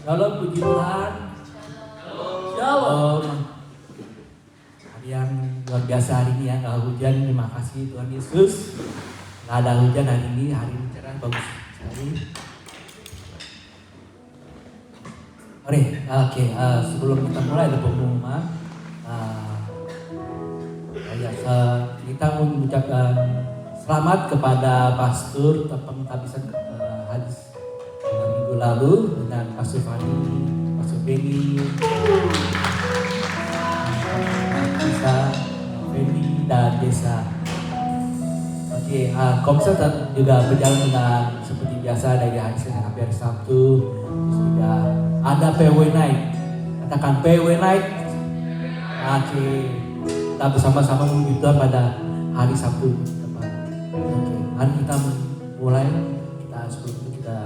Shalom, puji Tuhan. Shalom. Hari yang luar biasa hari ini ya, nggak hujan. Terima kasih Tuhan Yesus. Nggak ada hujan hari ini cerah, bagus sekali. Oke, sebelum kita mulai ada pengumuman. Kita mengucapkan selamat kepada Pastor penghabisan hadis minggu lalu dengan Pastor Fani, Pastor Benny, Bisa, Fendi dan Desa. Oke, konser juga berjalan dengan seperti biasa dari hari Senin sampai hari Sabtu. Terus juga ada PW Night. Katakan PW Night. Oke, kita bersama-sama menuju Tuhan pada hari Sabtu depan. Oke, mari kita mulai. Sebelum itu kita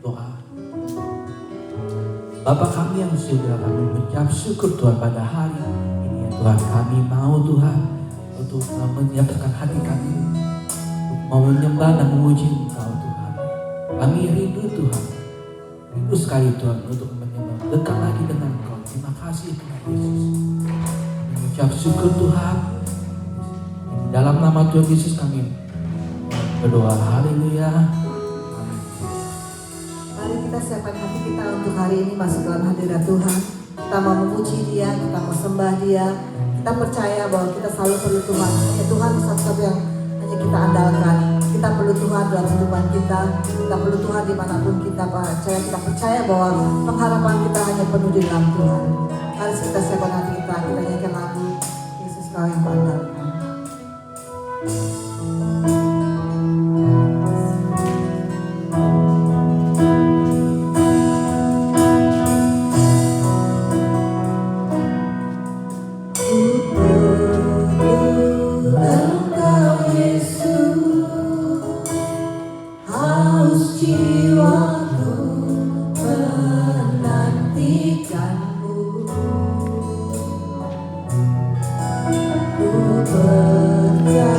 doa. Bapa kami yang surga, kami mengucap syukur Tuhan pada hari ini ya Tuhan. Kami mau Tuhan untuk menyiapkan hati kami mau menyembah dan memuji Engkau Tuhan. Kami rindu Tuhan, rindu sekali Tuhan untuk menyembah dekat lagi dengan Engkau. Terima kasih Tuhan Yesus. Kami mengucap syukur Tuhan. Dalam nama Tuhan Yesus kami berdoa. Haleluya. Mari kita siapkan hati kita untuk hari ini masuk dalam hadirat Tuhan. Kita mau memuji Dia, kita mau sembah Dia. Kita percaya bahwa kita selalu perlu Tuhan. Hanya Tuhan satu-satu yang hanya kita andalkan. Kita perlu Tuhan dalam kehidupan kita. Kita perlu Tuhan dimanapun kita percaya. Kita percaya bahwa pengharapan kita hanya penuh di dalam Tuhan. Mari kita siapkan hati kita. Kita nyanyikan lagu Yesus Kau yang kuandalkan. Percaya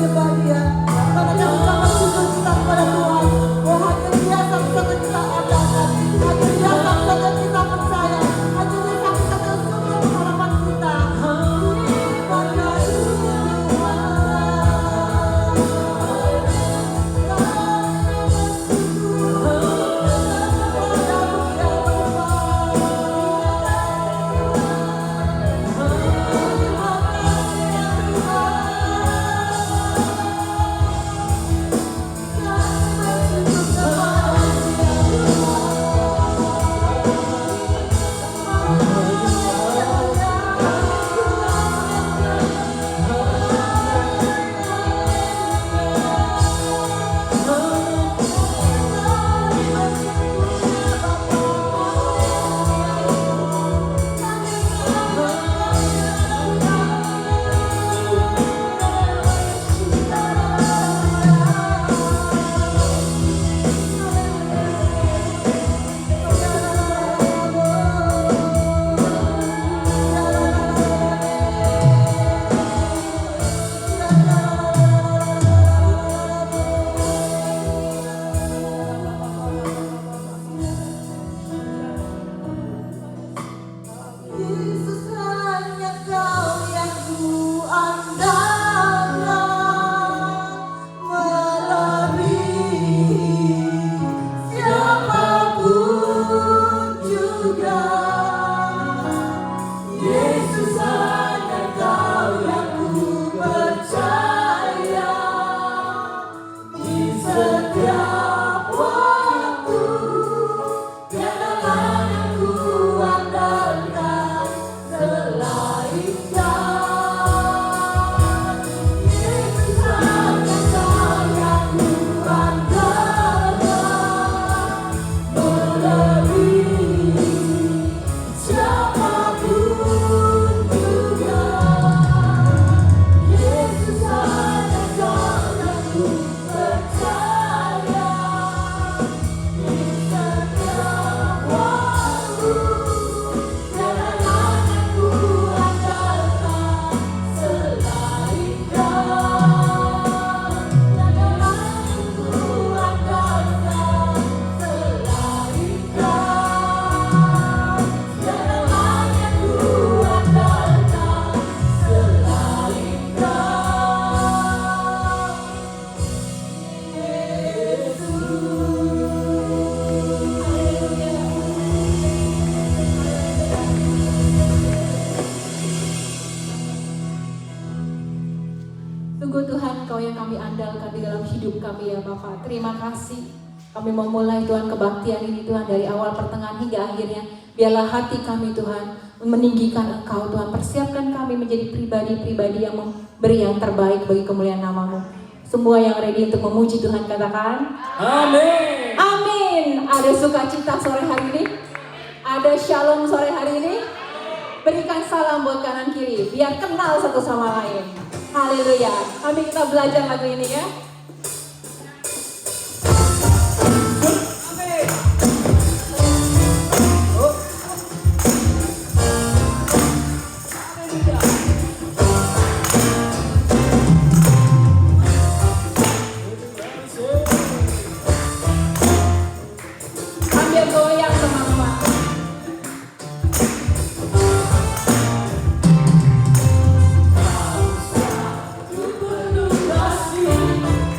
menyembah dia. Karena kami sangat syukur kita kepada Tuhan. Bahwa hanya dia satu-satunya kita andalkan. Hanya dia satu-satunya kita percaya. Hanya dia satu-satunya sumber harapan kita. Pada Yesus hanya Kau yang ku andalkan, melebihi siapapun juga. Yesus hanya Kau yang ku percaya di setiap waktu. Tiada yang ku andalkan selain Kau. Yesus hanya Kau yang ku andalkan, melebihi siapapun juga. Yesus hanya Kau yang ku percaya di setiap waktu. Tiada yang ku andalkan selain Kau. Tiada yang ku andalkan selain Kau. Tiada yang ku andalkan selain Sungguh Tuhan, Kau yang kami andalkan di dalam hidup kami ya Bapa. Terima kasih. Kami memulai Tuhan kebaktian ini Tuhan dari awal pertengahan hingga akhirnya. Biarlah hati kami Tuhan meninggikan Engkau Tuhan. Persiapkan kami menjadi pribadi-pribadi yang memberi yang terbaik bagi kemuliaan nama-Mu. Semua yang ready untuk memuji Tuhan katakan Amin. amin. Ada sukacita sore hari ini? Ada shalom sore hari ini? Berikan salam buat kanan kiri biar kenal satu sama lain. Haleluya. Kami kita belajar lagu ini ya. Sambil goyang teman-teman. Penuh kasih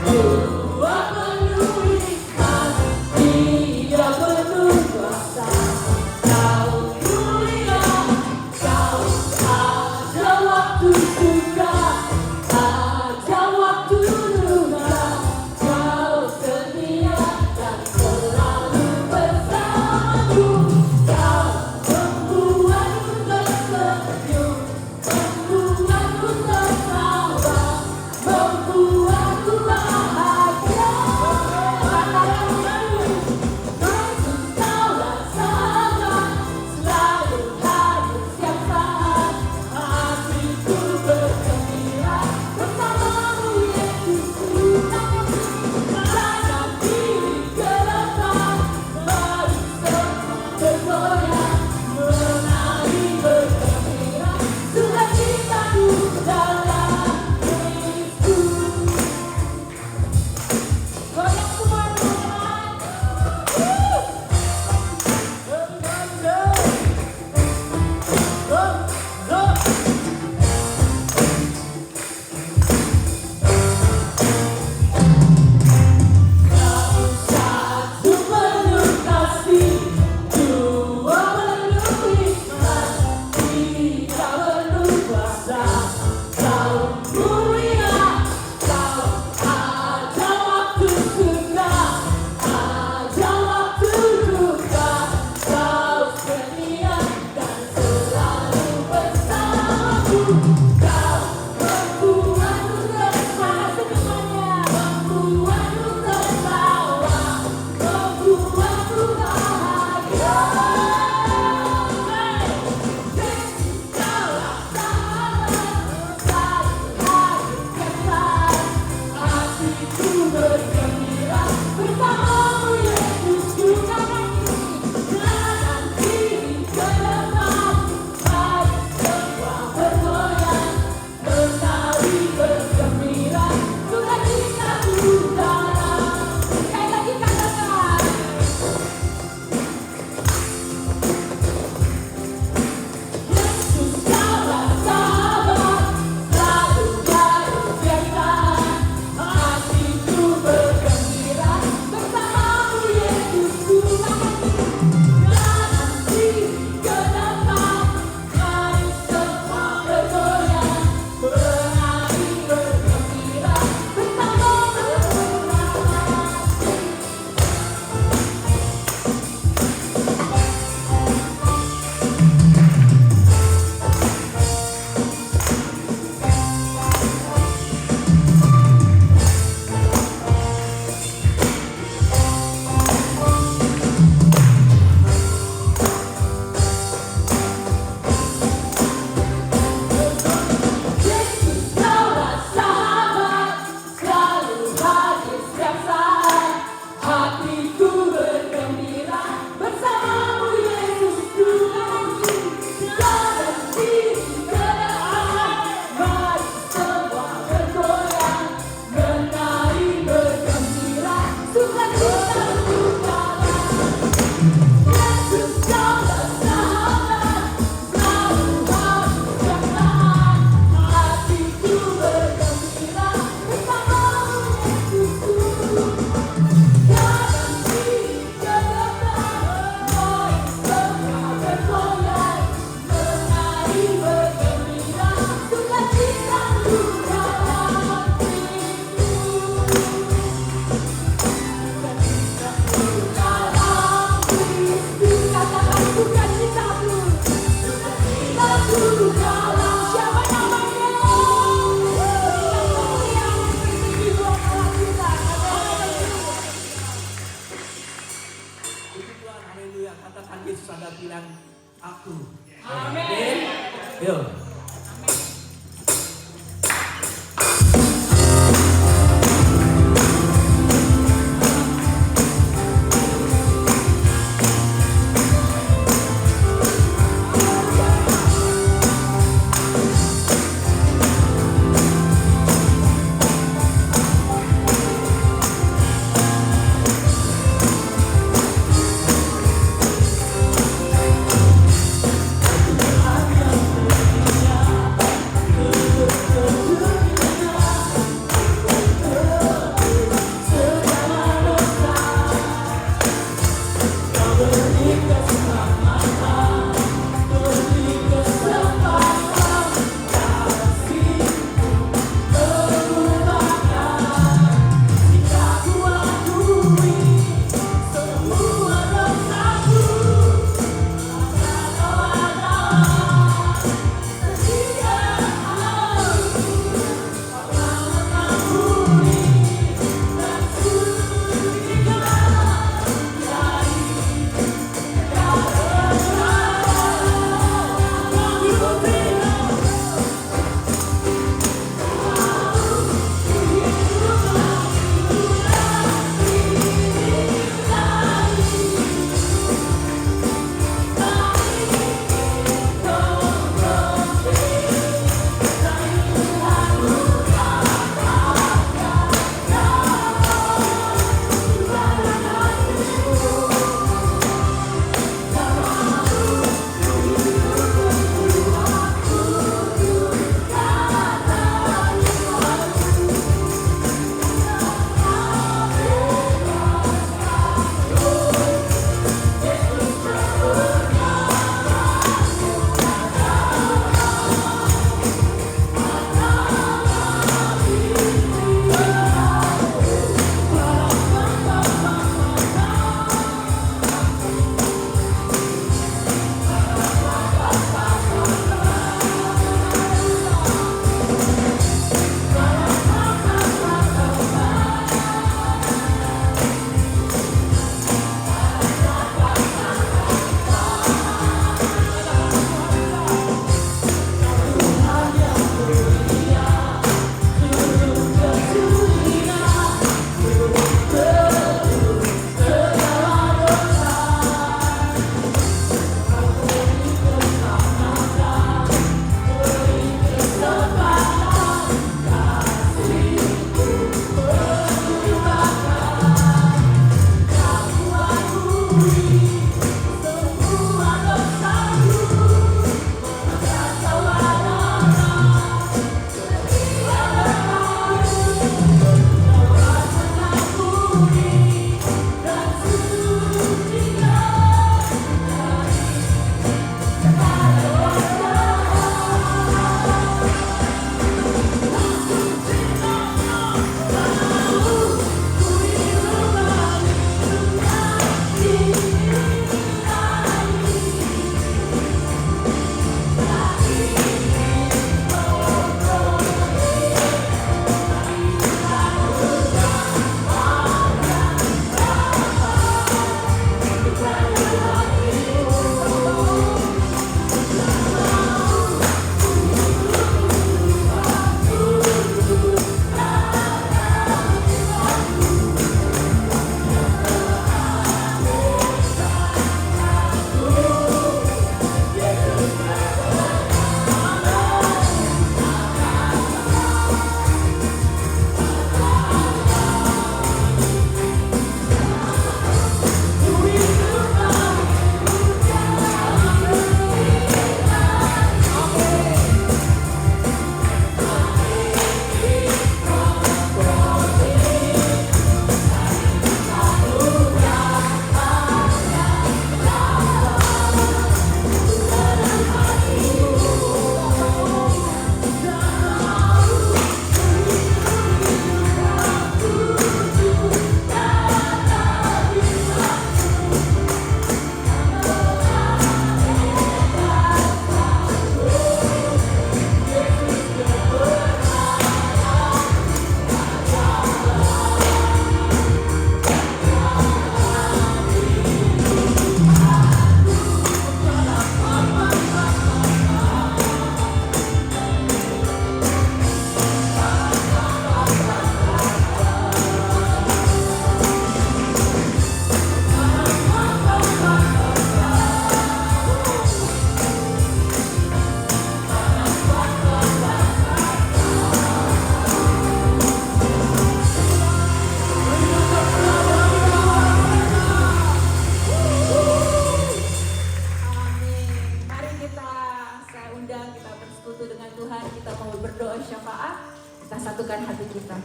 hati kita.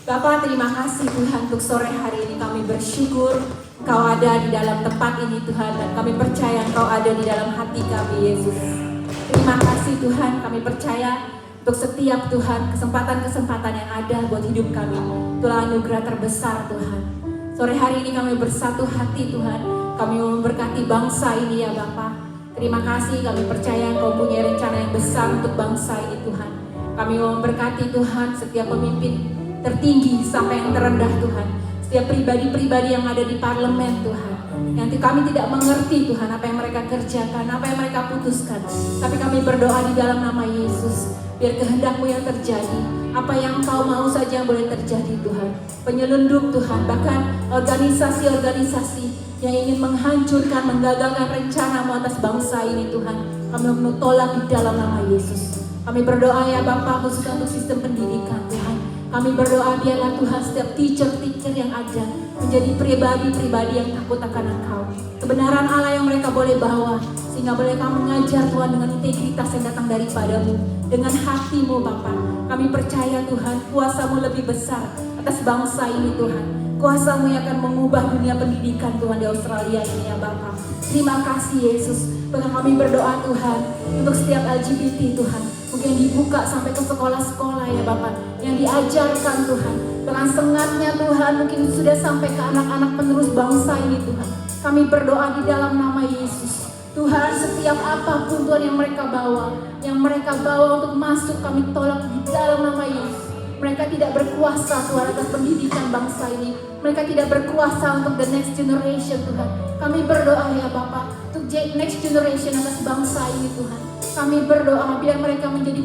Bapa, terima kasih Tuhan untuk sore hari ini. Kami bersyukur Engkau ada di dalam tempat ini Tuhan, dan kami percaya Engkau ada di dalam hati kami Yesus. Terima kasih Tuhan, kami percaya untuk setiap Tuhan kesempatan-kesempatan yang ada buat hidup kami. Itulah anugerah terbesar Tuhan. Sore hari ini kami bersatu hati Tuhan, kami memberkati bangsa ini ya Bapa. Terima kasih, kami percaya Engkau punya rencana yang besar untuk bangsa ini Tuhan. Kami memberkati Tuhan setiap pemimpin tertinggi sampai yang terendah Tuhan. Setiap pribadi-pribadi yang ada di parlemen Tuhan, nanti kami tidak mengerti Tuhan apa yang mereka kerjakan, apa yang mereka putuskan, tapi kami berdoa di dalam nama Yesus, biar kehendak-Mu yang terjadi, apa yang Engkau mau saja yang boleh terjadi Tuhan. Penyelundup Tuhan, bahkan organisasi-organisasi yang ingin menghancurkan, menggagalkan rencana-Mu atas bangsa ini Tuhan, kami menolak di dalam nama Yesus. Kami berdoa ya Bapa, khusus untuk sistem pendidikan Tuhan. Kami berdoa biarlah Tuhan setiap teacher yang ada menjadi pribadi-pribadi yang takut akan Engkau. Kebenaran Allah yang mereka boleh bawa, sehingga boleh kami mengajar Tuhan dengan integritas yang datang daripada-Mu, dengan hati-Mu Bapa. Kami percaya Tuhan, kuasa-Mu lebih besar atas bangsa ini Tuhan. Kuasa-Mu yang akan mengubah dunia pendidikan Tuhan di Australia ini ya Bapa. Terima kasih Yesus. Bahkan kami berdoa Tuhan untuk setiap LGBT Tuhan, mungkin dibuka sampai ke sekolah-sekolah ya Bapak, yang diajarkan Tuhan dengan sengatnya Tuhan, mungkin sudah sampai ke anak-anak penerus bangsa ini Tuhan. Kami berdoa di dalam nama Yesus Tuhan, setiap apapun Tuhan yang mereka bawa untuk masuk, kami tolak di dalam nama Yesus. Mereka tidak berkuasa Tuhan atas pendidikan bangsa ini. Mereka tidak berkuasa untuk the next generation Tuhan. Kami berdoa ya Bapak, untuk next generation atas bangsa ini Tuhan. Kami berdoa biar mereka menjadi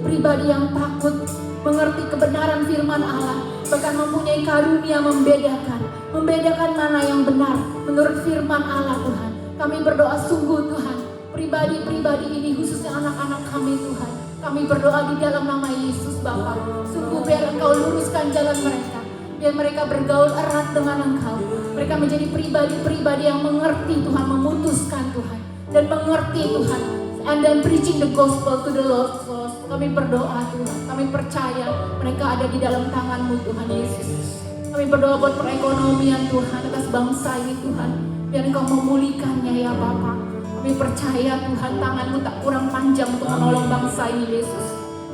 pribadi yang takut, mengerti kebenaran firman Allah, bahkan mempunyai karunia membedakan mana yang benar menurut firman Allah Tuhan. Kami berdoa sungguh Tuhan, pribadi-pribadi ini khususnya anak-anak kami Tuhan. Kami berdoa di dalam nama Yesus Bapa. Sungguh biar Engkau luruskan jalan mereka, biar mereka bergaul erat dengan Engkau. Mereka menjadi pribadi-pribadi yang mengerti Tuhan, memutuskan Tuhan, dan mengerti Tuhan, and then preaching the gospel to the lost. Kami berdoa Tuhan, kami percaya mereka ada di dalam tangan-Mu Tuhan Yesus. Kami berdoa buat perekonomian Tuhan atas bangsa ini Tuhan, biar Engkau memulihkannya ya Bapa. Kami percaya Tuhan, tangan-Mu tak kurang panjang untuk menolong bangsa ini Yesus.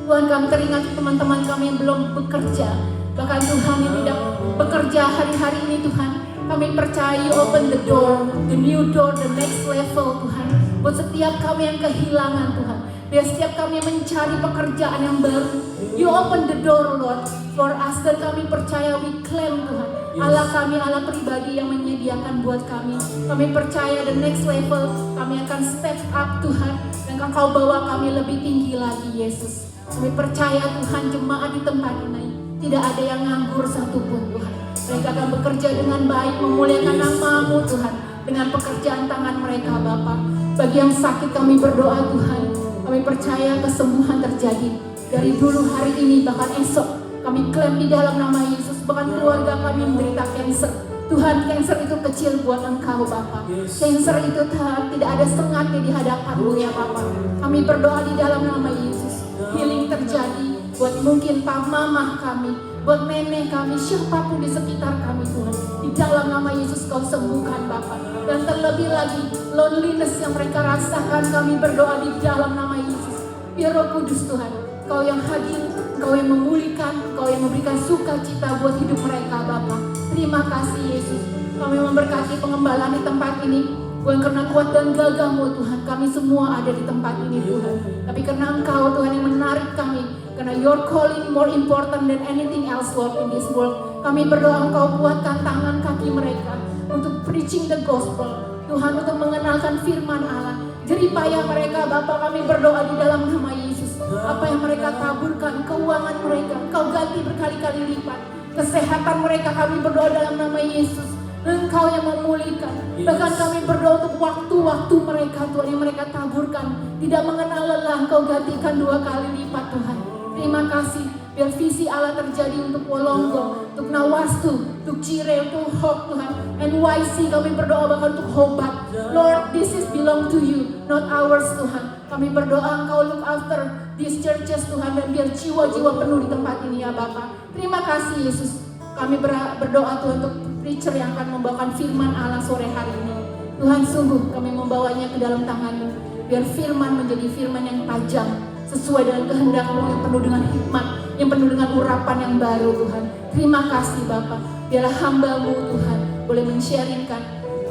Tuhan, kami teringat teman-teman kami yang belum bekerja, bahkan Tuhan yang tidak bekerja hari-hari ini Tuhan. Kami percaya You open the door, the new door, the next level Tuhan. Buat setiap kami yang kehilangan Tuhan, biar setiap kami mencari pekerjaan yang baru, You open the door Lord for us. Dan kami percaya, we claim Tuhan, Allah kami, Allah pribadi yang menyediakan buat kami. Kami percaya the next level, kami akan step up Tuhan, dan Engkau bawa kami lebih tinggi lagi Yesus. Kami percaya Tuhan, jemaat di tempat ini tidak ada yang nganggur satupun Tuhan. Mereka akan bekerja dengan baik, memuliakan nama-Mu Tuhan, dengan pekerjaan tangan mereka Bapa. Bagi yang sakit kami berdoa Tuhan, kami percaya kesembuhan terjadi dari dulu, hari ini, bahkan esok. Kami klaim di dalam nama Yesus, bahkan keluarga kami menderita kanker. Tuhan, kanker itu kecil buat Engkau Bapa. Kanker itu Tuhan tidak ada sengatnya di hadapan-Mu ya Bapa. Kami berdoa di dalam nama Yesus, healing terjadi buat mungkin mama kami, buat nenek kami, siapapun di sekitar kami Tuhan. Di dalam nama Yesus Kau sembuhkan Bapa. Dan terlebih lagi loneliness yang mereka rasakan, kami berdoa di dalam nama Yesus. Biar Roh Kudus Tuhan, Kau yang hadir, Kau yang memulihkan, Kau yang memberikan sukacita buat hidup mereka Bapa. Terima kasih Yesus. Kami memberkati pengembalaan di tempat ini. Bukan karena kuat dan gagah-Mu Tuhan, kami semua ada di tempat ini Tuhan. Tapi karena Engkau Tuhan yang menarik kami, karena Your calling more important than anything else Lord in this world. Kami berdoa Engkau kuatkan tangan kaki mereka untuk preaching the gospel Tuhan, untuk mengenalkan firman Allah. Jeripaya mereka Bapa, kami berdoa di dalam nama Yesus. Apa yang mereka taburkan, keuangan mereka Engkau ganti berkali-kali lipat. Kesehatan mereka kami berdoa dalam nama Yesus, Engkau yang memulihkan. Bahkan kami berdoa untuk waktu-waktu mereka Tuhan yang mereka taburkan, tidak mengenal lelah, Engkau gantikan 2 kali lipat Tuhan. Terima kasih, biar visi Allah terjadi untuk Wolongo, untuk Nawastu, untuk Cire, untuk Hope Tuhan, NYC. Kami berdoa bahkan untuk Hobart. Lord, this is belong to You, not ours Tuhan. Kami berdoa Engkau look after these churches Tuhan, dan biar jiwa-jiwa penuh di tempat ini ya Bapa. Terima kasih Yesus. Kami berdoa Tuhan untuk preacher yang akan membawakan firman Allah sore hari ini. Tuhan, sungguh kami membawanya ke dalam tangan-Mu. Biar firman menjadi firman yang tajam, sesuai dengan kehendak-Mu, yang penuh dengan hikmat, yang penuh dengan urapan yang baru Tuhan. Terima kasih Bapa. Biarlah hamba-Mu Tuhan boleh men-sharingkan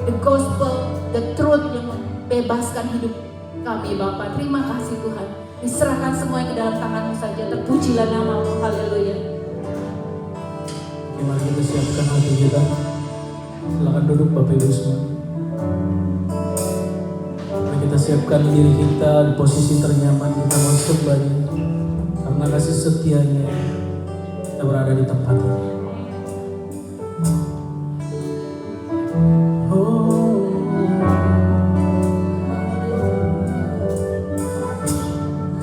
the gospel, the truth yang membebaskan hidup kami Bapa. Terima kasih Tuhan. Diserahkan semuanya ke dalam tangan-Mu saja. Terpujilah nama-Mu. Haleluya. Mari kita siapkan hati kita. Silakan duduk Bapak Ibu semua. Mari kita siapkan diri kita di posisi ternyaman, kita mau sembah Dia. Karena kasih setianya kita berada di tempat ini.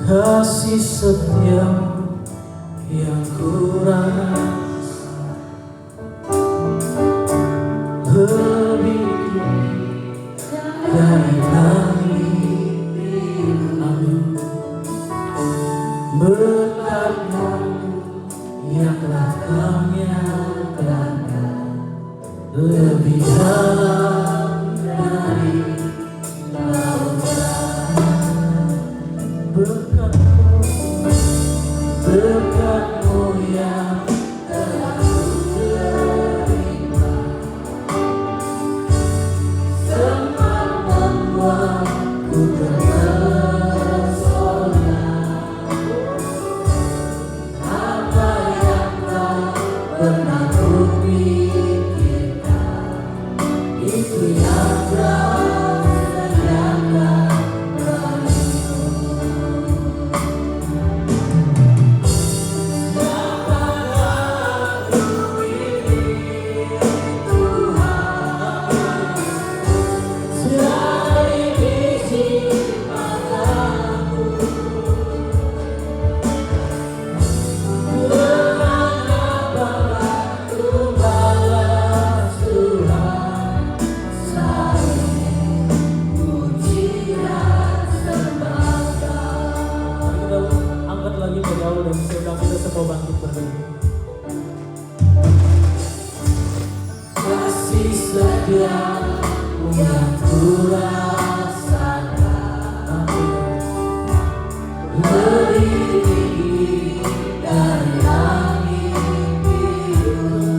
Kasih setiamu yang kurang lebih dari langit biru. Amin. Berkat-Mu yang telah Kau nyatakan lebih dalam dari lautan. Berkat-Mu yang telah Ku terima, semua membuatku terpesona. Apa yang tak pernah ku pikirkan, itu yang Kau sediakan bagiku. Kasih setiamu yang ku rasakan lebih tinggi dari langit biru.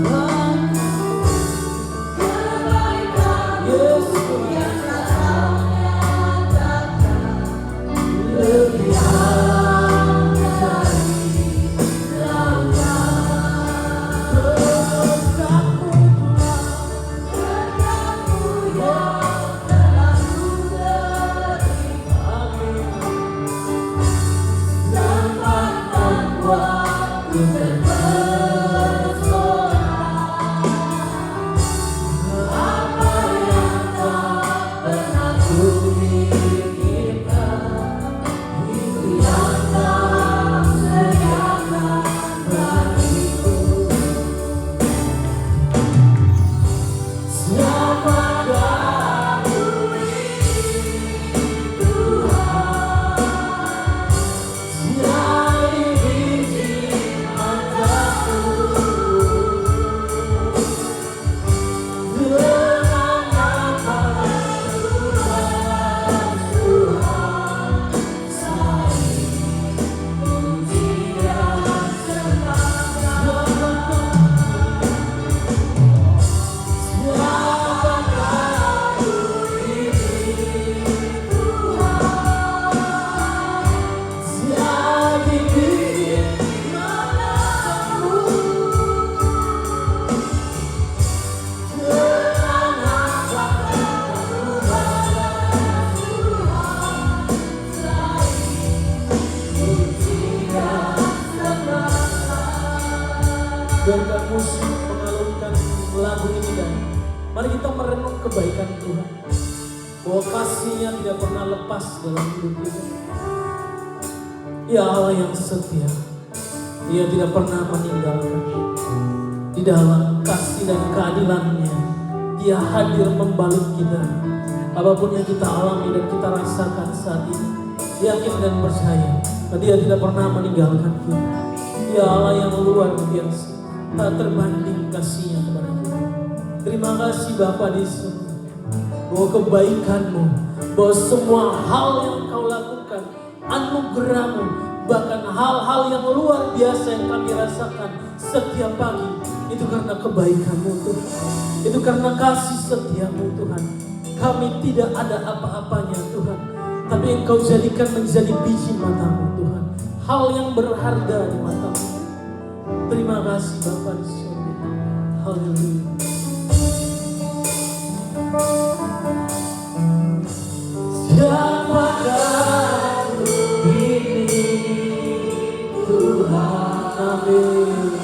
Kebaikan Yesus yang Kau nyatakan lebih dalam dari lautan. Biarkan musik mengalunkan lagu ini dan mari kita merenung kebaikan Tuhan, bahwa kasih-Nya tidak pernah lepas dalam hidup kita. Dia Allah yang setia, Dia tidak pernah meninggalkan. Di dalam kasih dan keadilan-Nya, Dia hadir membalik kita. Apapun yang kita alami dan kita rasakan saat ini, yakin dan percaya Dia tidak pernah meninggalkan kita. Ya Allah yang luar biasa, tak terbanding kasihnya kepada kita. Terima kasih Bapa di surga, bahwa kebaikan-Mu, bahwa semua hal yang Kau lakukan, anugerah-Mu, bahkan hal-hal yang luar biasa yang kami rasakan setiap pagi, itu karena kebaikan-Mu Tuhan. Itu karena kasih setia-Mu Tuhan. Kami tidak ada apa-apanya Tuhan, tapi Engkau jadikan menjadi biji mata-Mu Tuhan, hal yang berharga di mata-Mu. Terima kasih Bapa di surga. Haleluya. Siapakah ini Tuhan, amin.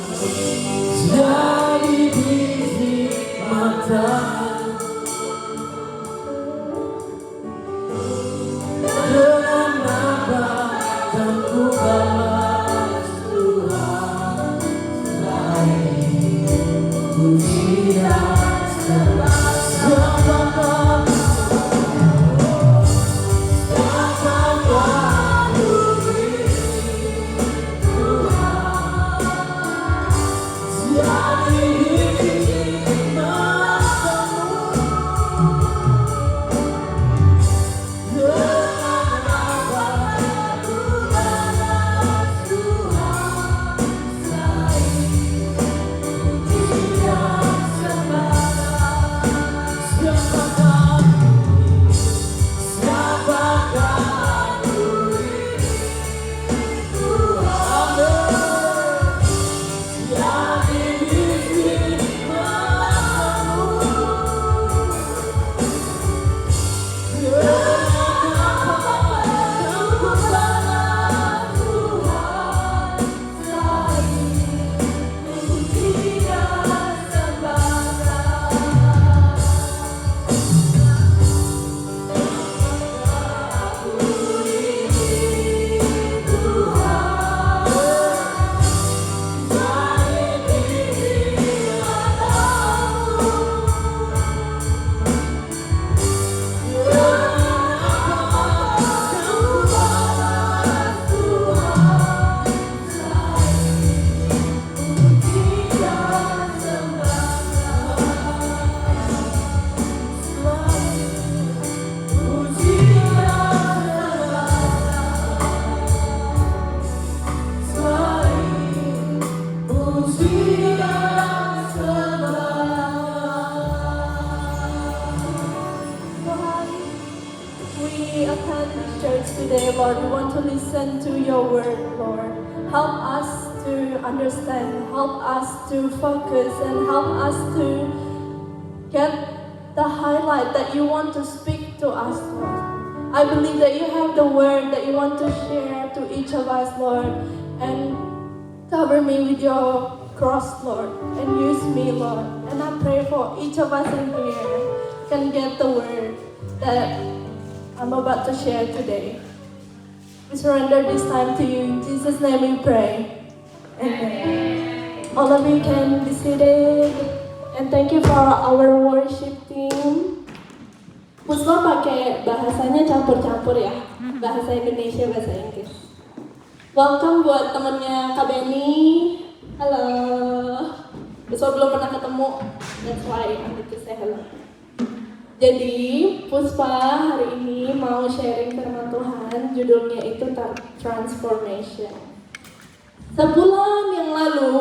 Jadi biji mata, dengan apa kan ku balas Tuhan, selain pujian sebagai siapakah today, Lord. We want to listen to your word, Lord. Help us to understand, help us to focus, and help us to get the highlight that you want to speak to us, Lord. I believe that you have the word that you want to share to each of us, Lord. And cover me with your cross, Lord, and use me, Lord. And I pray for each of us in here can get the word that I'm about to share today. We surrender this time to you. In Jesus' name we pray. Amen. All of you can be seated. And thank you for our worship team. Puspa pakai bahasanya campur-campur ya. Bahasa Indonesia, bahasa Inggris. Welcome buat temennya Kak Benny. Halo. Puspa belum pernah ketemu. That's why I need to say hello. Jadi, Puspa hari ini mau sharing firman Tuhan, judulnya itu Transformation. Sebulan yang lalu,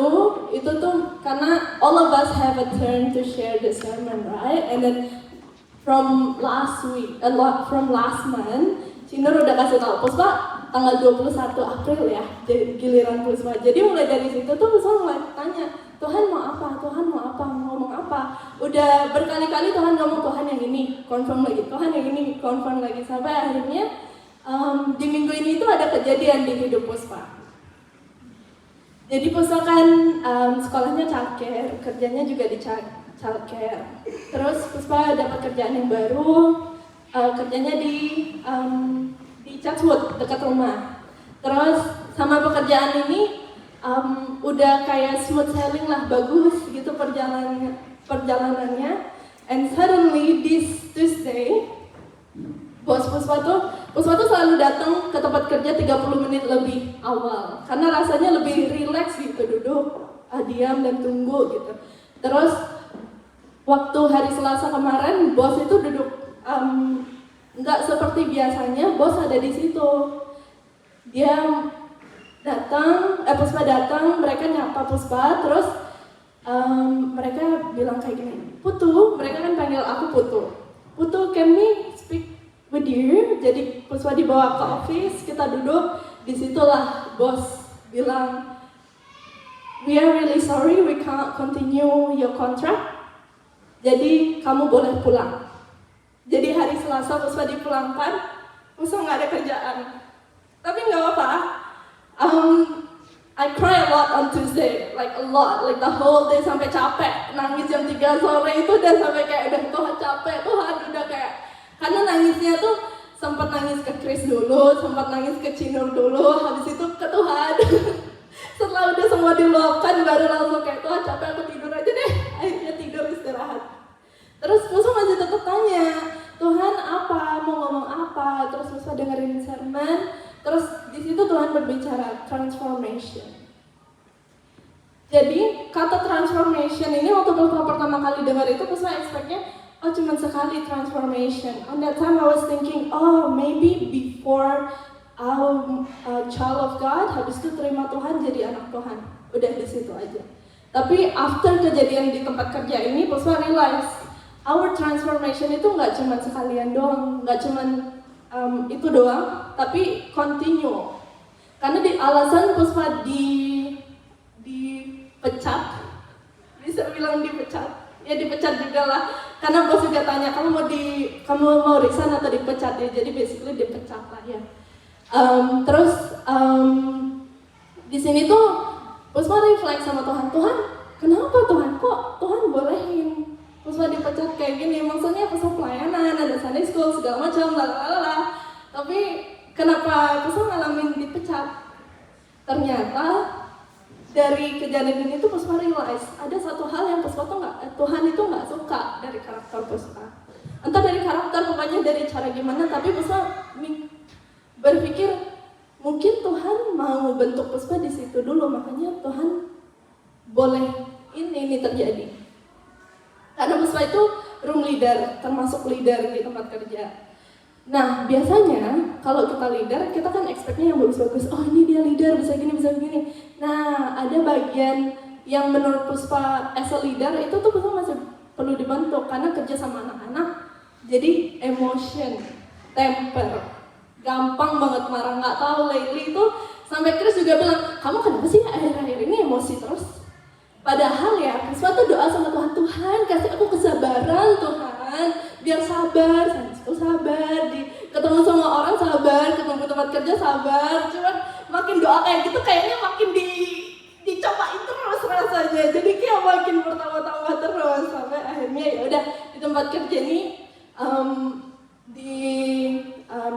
itu tuh karena all of us have a turn to share the sermon, right? And then from last month, Cinur udah kasih tau Puspa tanggal 21 April ya, giliran Puspa. Jadi mulai dari situ tuh Puspa mulai tanya, Tuhan mau apa? Tuhan mau apa? Ngomong apa? Udah berkali-kali Tuhan ngomong, Tuhan yang ini, confirm lagi. Tuhan yang ini, confirm lagi. Sampai akhirnya di minggu ini tuh ada kejadian di hidup Puspa. Jadi Puspa kan sekolahnya childcare, kerjanya juga di childcare. Terus Puspa dapat kerjaan yang baru, kerjanya di Chatswood, dekat rumah. Terus sama pekerjaan ini udah kayak smooth sailing lah, bagus gitu perjalanannya. And suddenly this Tuesday, bos Puspa tuh Puspa tuh selalu datang ke tempat kerja 30 menit lebih awal karena rasanya lebih rileks gitu, duduk diam dan tunggu gitu. Terus waktu hari Selasa kemarin bos itu duduk nggak seperti biasanya, bos ada di situ. Dia datang, Puspa datang, mereka nyapa Puspa, terus mereka bilang kayak gini, Putu, mereka kan panggil aku Putu. Putu, can we speak with you? Jadi Puspa dibawa ke office, kita duduk, disitulah bos bilang, we are really sorry, we can't continue your contract. Jadi kamu boleh pulang. Jadi hari Selasa Puspa dipulangkan, Puspa nggak ada kerjaan. Tapi nggak apa-apa. I cry a lot on Tuesday, like a lot, like the whole day sampai capek. Nangis jam 3 sore itu udah sampai kayak udah Tuhan capek, Tuhan udah kayak. Karena nangisnya tuh sempat nangis ke Chris dulu, sempat nangis ke Cinur dulu, habis itu ke Tuhan. Setelah udah semua diluapkan baru langsung kayak Tuhan capek, aku tidur aja deh. Akhirnya tidur istirahat. Terus Puspa masih tetap tanya, Tuhan apa, mau ngomong apa? Terus Puspa dengerin sermon. Terus di situ Tuhan berbicara transformation. Jadi kata transformation ini waktu Puspa pertama kali dengar itu Puspa expect-nya oh cuma sekali transformation. On that time I was thinking oh maybe before a child of God habis itu terima Tuhan jadi anak Tuhan. Udah di situ aja. Tapi after kejadian di tempat kerja ini Puspa realize our transformation itu nggak cuma sekalian doang, nggak cuma itu doang, tapi continue. Karena di alasan Puspa dipecat, bisa bilang dipecat, ya dipecat juga lah. Karena bos juga tanya kamu mau resign atau dipecat ya, jadi basically dipecat lah ya. Di sini tuh Puspa reflect sama Tuhan, Tuhan kenapa Tuhan kok Tuhan bolehin Puspa dipecat kayak gini, maksudnya Puspa pelayanan, ada Sunday school, segala macam, lalala. Tapi kenapa Puspa ngalamin dipecat? Ternyata dari kejadian ini tuh Puspa realize ada satu hal yang Puspa tuh Tuhan itu nggak suka dari karakter Puspa. Entah dari karakter, pokoknya dari cara gimana, tapi Puspa berpikir mungkin Tuhan mau bentuk Puspa di situ dulu, makanya Tuhan boleh ini terjadi. Karena Puspa itu room leader, termasuk leader di tempat kerja. Nah, biasanya kalau kita leader, kita kan expect-nya yang bagus-bagus. Oh, ini dia leader, bisa gini, bisa begini. Nah, ada bagian yang menurut Puspa as a leader, itu tuh Puspa masih perlu dibentuk. Karena kerja sama anak-anak, jadi emotion, temper, gampang banget marah. Nggak tahu lately itu, sampai Chris juga bilang, kamu kenapa sih akhir-akhir ini emosi terus? Padahal ya, Puspa tuh doa sama Tuhan, Tuhan kasih aku kesabaran Tuhan, biar sabar, sabar, ketemu sama orang sabar, ketemu tempat kerja sabar, cuman makin doa kayak gitu kayaknya makin dicobain terus rasanya, jadi kayak makin bertambah-tambah terus, sampai akhirnya ya udah di tempat kerja ini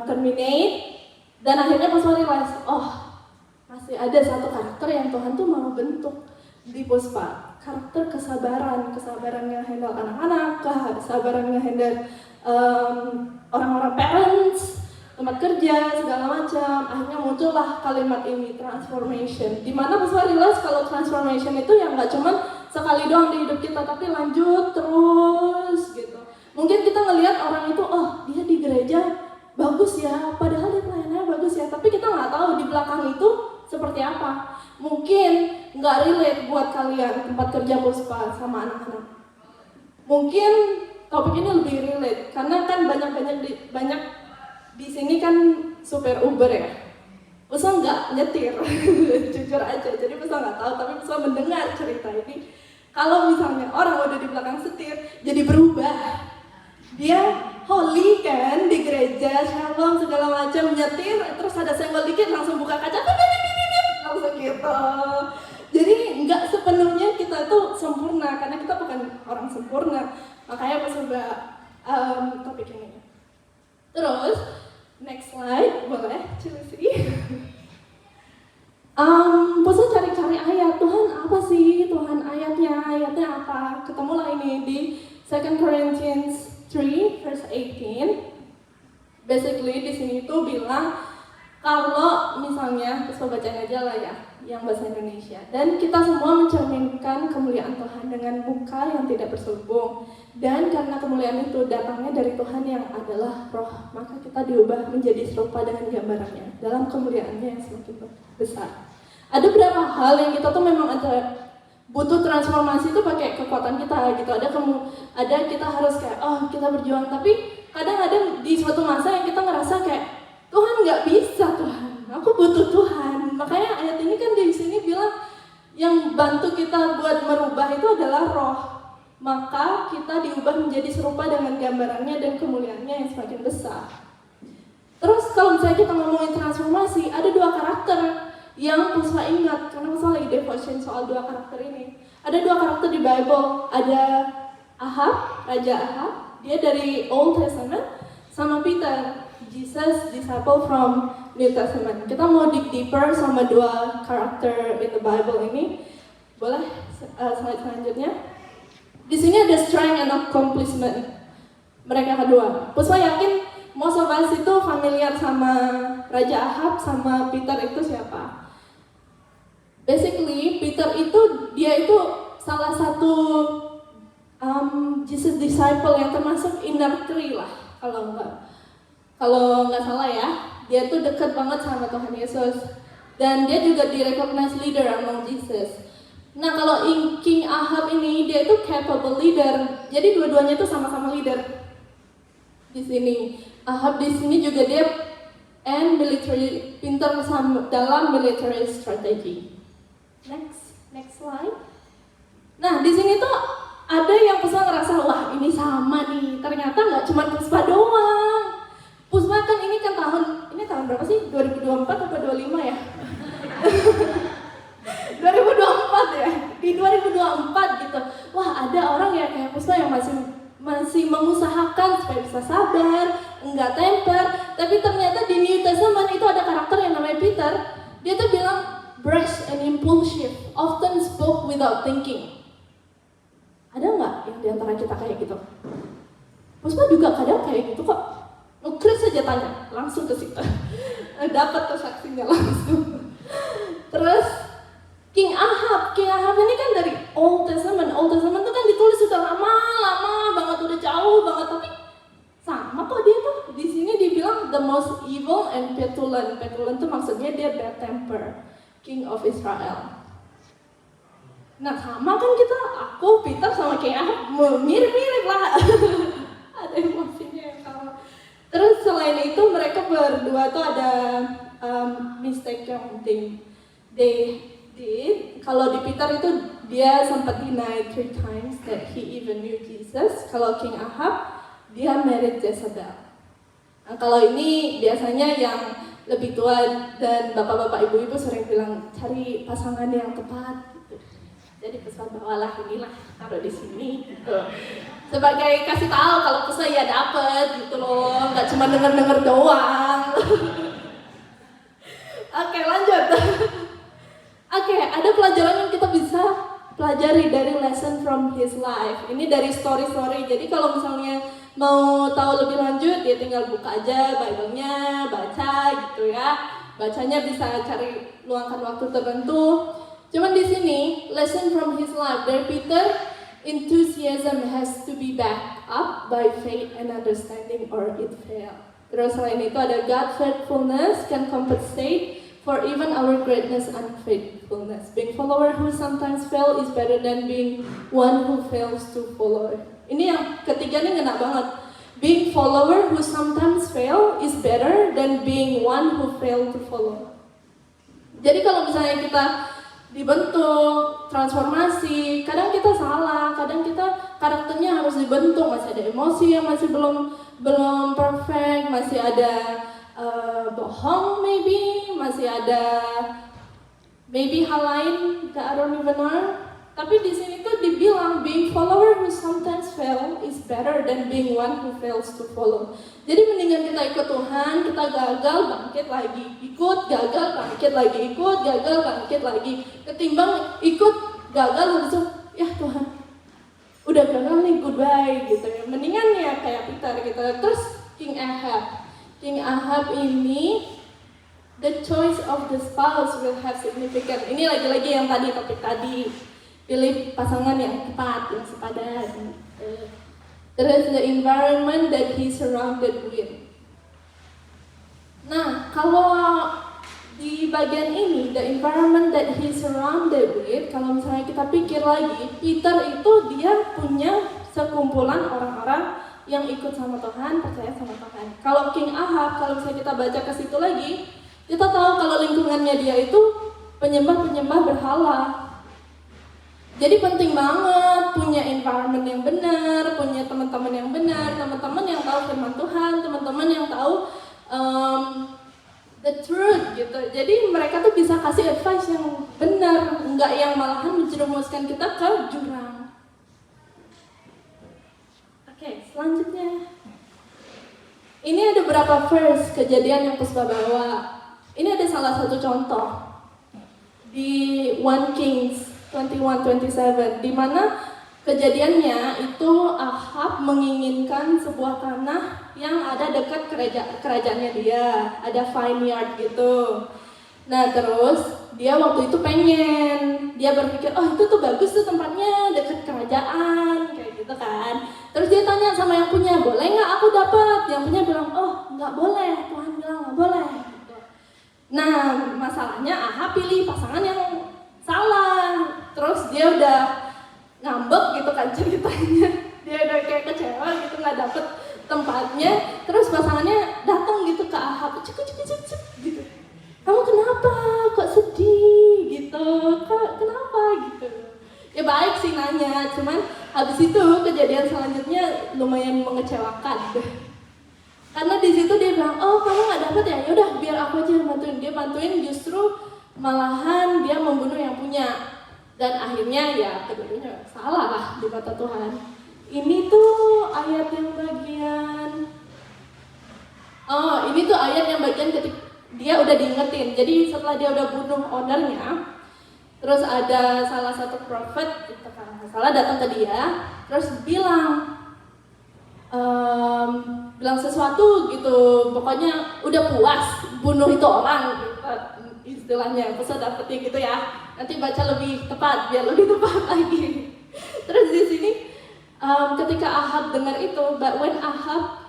terminate, dan akhirnya Puspa realize, oh masih ada satu karakter yang Tuhan tuh mau bentuk di Puspa, karakter kesabaran nge-handle anak-anak, kesabaran nge-handle orang-orang parents, tempat kerja, segala macam. Akhirnya muncullah kalimat ini, transformation. Dimana Puspa realize kalau transformation itu yang nggak cuma sekali doang di hidup kita, tapi lanjut terus gitu. Mungkin kita ngelihat orang itu, oh dia di gereja bagus ya, padahal dia pelayanannya bagus ya, tapi kita nggak tahu di belakang itu seperti apa. Mungkin nggak relate buat kalian tempat kerja Puspa sama anak-anak. Mungkin topik ini lebih relate karena kan banyak di sini kan supir Uber ya. Puspa nggak nyetir, jujur aja. Jadi Puspa nggak tahu, tapi Puspa mendengar cerita ini. Kalau misalnya orang udah di belakang setir, jadi berubah. Dia holy kan di gereja, shalom segala macam, nyetir, terus ada senggol dikit langsung buka kaca. Langsung gitu. Jadi nggak sepenuhnya kita tuh sempurna karena kita bukan orang sempurna. Makanya pas coba topik ini. Terus next slide boleh, Chelsea. Puspa cari-cari ayat, Tuhan apa sih? Tuhan ayatnya apa? Ketemulah ini di 2 Corinthians 3 verse 18. Basically di sini tuh bilang kalau misalnya, terus bacain aja lah ya, yang bahasa Indonesia. Dan kita semua mencerminkan kemuliaan Tuhan dengan muka yang tidak berselubung. Dan karena kemuliaan itu datangnya dari Tuhan yang adalah roh, maka kita diubah menjadi serupa dengan gambarannya dalam kemuliaannya yang semakin besar. Ada beberapa hal yang kita tuh memang butuh transformasi itu pakai kekuatan kita gitu. Ada kita harus kayak, oh kita berjuang, tapi kadang-kadang di suatu masa yang kita ngerasa kayak Tuhan nggak bisa, Tuhan, aku butuh Tuhan. Makanya ayat ini kan di sini bilang yang bantu kita buat merubah itu adalah roh. Maka kita diubah menjadi serupa dengan gambarannya dan kemuliaannya yang semakin besar. Terus kalau misalnya kita ngomongin transformasi, ada dua karakter yang Puspa ingat, karena Puspa lagi devotion soal dua karakter ini. Ada dua karakter di Bible, ada Ahab, Raja Ahab, dia dari Old Testament, sama Peter, Jesus, disciple from New Testament. Kita mau dig deeper sama dua karakter in the Bible ini. Boleh slide selanjutnya. Di sini ada strength and accomplishment mereka kedua. Puspa yakin most of us itu familiar sama Raja Ahab sama Peter itu siapa. Basically, Peter itu dia itu salah satu Jesus disciple yang termasuk inner three lah kalau nggak salah ya. Dia tuh dekat banget sama Tuhan Yesus dan dia juga direcognize leader among Jesus. Nah kalau King Ahab ini dia itu capable leader, jadi dua-duanya itu sama-sama leader. Di sini Ahab di sini juga dia military pintar dalam military strategy. Next slide. Nah di sini tuh ada yang Puspa ngerasa wah ini sama nih. Ternyata nggak cuma Puspa doang. Puspa kan ini kan tahun berapa sih? 2024 atau 25 ya? 2024 ya. Di 2024 gitu. Wah ada orang ya kayak Puspa yang masih mengusahakan supaya bisa sabar, enggak temper. Tapi ternyata di New Testament itu ada karakter yang namanya Peter. Dia tuh bilang brash and impulsive, often spoke without thinking. Ada nggak yang diantara kita kayak gitu? Puspa juga kadang kayak gitu kok. Chris aja tanya, langsung ke situ. Dapat tuh saksinya langsung. Terus King Ahab ini kan dari Old Testament. Old Testament tuh kan ditulis sudah lama banget, udah jauh banget, tapi sama kok dia tuh. Di sini dibilang the most evil and petulant. Petulant tuh maksudnya dia bad temper. King of Israel. Nah sama kan kita, aku, Peter sama King Ahab mirip-mirip lah. Ada emosinya yang sama. Terus selain itu mereka berdua tuh ada mistake yang penting. They did. Kalau di Peter itu dia sempat deny 3 times that he even knew Jesus. Kalau King Ahab dia married Jezebel. Nah, kalau ini biasanya yang lebih tua dan bapak-bapak ibu-ibu sering bilang cari pasangan yang tepat gitu. Jadi pesan bawalah inilah taruh di sini gitu. Sebagai kasih tahu kalau pesan ya dapet gitu loh, nggak cuma denger doang. Oke, lanjut. Oke, ada pelajaran yang kita bisa pelajari dari lesson from his life. Ini dari story-story. Jadi kalau misalnya mau tahu lebih lanjut, ya tinggal buka aja Bible-nya, baca gitu ya. Bacanya bisa cari luangkan waktu tertentu. Cuman di sini, lesson from his life dari Peter, enthusiasm has to be backed up by faith and understanding or it fail. Terus selain itu ada God faithfulness can compensate for even our greatness and faithfulness. Being follower who sometimes fail is better than being one who fails to follow. Ini yang ketiga nih ngena banget. Being follower who sometimes fail is better than being one who fail to follow. Jadi kalau misalnya kita dibentuk, transformasi, kadang kita salah, kadang kita karakternya harus dibentuk, masih ada emosi yang masih belum perfect, masih ada bohong maybe, masih ada maybe hal lain that I don't even know. Tapi di sini tuh dibilang being follower who sometimes fail is better than being one who fails to follow. Jadi mendingan kita ikut Tuhan, kita gagal bangkit lagi, ikut gagal bangkit lagi, ikut gagal bangkit lagi, ketimbang ikut gagal langsung ya Tuhan udah gagal nih goodbye gitu ya. Mendingan ya kayak Peter gitu. Terus King Ahab King Ahab ini, the choice of the spouse will have significance. Ini lagi-lagi yang tadi, topik tadi. Pilih pasangan yang tepat, yang sepadan. Terus the environment that he surrounded with. Nah, kalau di bagian ini, the environment that he surrounded with, kalau misalnya kita pikir lagi, Peter itu dia punya sekumpulan orang-orang yang ikut sama Tuhan, percaya sama Tuhan. Kalau King Ahab, kalau misalnya kita baca ke situ lagi, kita tahu kalau lingkungannya dia itu penyembah-penyembah berhala. Jadi penting banget punya environment yang benar, punya teman-teman yang benar, teman-teman yang tahu firman Tuhan, teman-teman yang tahu the truth gitu. Jadi mereka tuh bisa kasih advice yang benar, enggak yang malahan menjerumuskan kita ke jurang. Oke, selanjutnya. Ini ada beberapa verse kejadian yang Puspa bawa. Ini ada salah satu contoh di 1 Kings 21:27, di mana kejadiannya itu Ahab menginginkan sebuah tanah yang ada dekat kerajaannya dia, ada vineyard gitu. Nah terus dia waktu itu pengen, dia berpikir, oh itu tuh bagus tuh tempatnya dekat kerajaan, kayak gitu kan. Terus dia tanya sama yang punya, boleh nggak aku dapat? Yang punya bilang, oh nggak boleh, Tuhan bilang nggak boleh. Gitu. Nah masalahnya Ahab pilih pasangan yang salah. Terus dia udah ngambek gitu kan ceritanya, dia udah kayak kecewa gitu nggak dapet tempatnya. Terus pasangannya datang gitu ke Ahab, cuk gitu, kamu kenapa kok sedih gitu, kenapa gitu. Ya baik sih nanya, cuman habis itu kejadian selanjutnya lumayan mengecewakan karena di situ dia bilang, oh kamu nggak dapet ya, yaudah biar aku aja yang bantuin. Dia bantuin, justru malahan dia membunuh yang punya. Dan akhirnya ya kedua-duanya salah lah di mata Tuhan. Ini tuh ayat yang bagian, ini tuh ayat yang bagian ketika dia udah diingetin. Jadi setelah dia udah bunuh ownernya, terus ada salah satu prophet gitu kan, salah datang ke dia, terus bilang sesuatu gitu, pokoknya udah puas bunuh itu orang gitu, istilahnya. Bisa dapetnya gitu ya. Nanti baca lebih tepat, biar lebih tepat lagi. Terus di sini ketika Ahab dengar itu, but when Ahab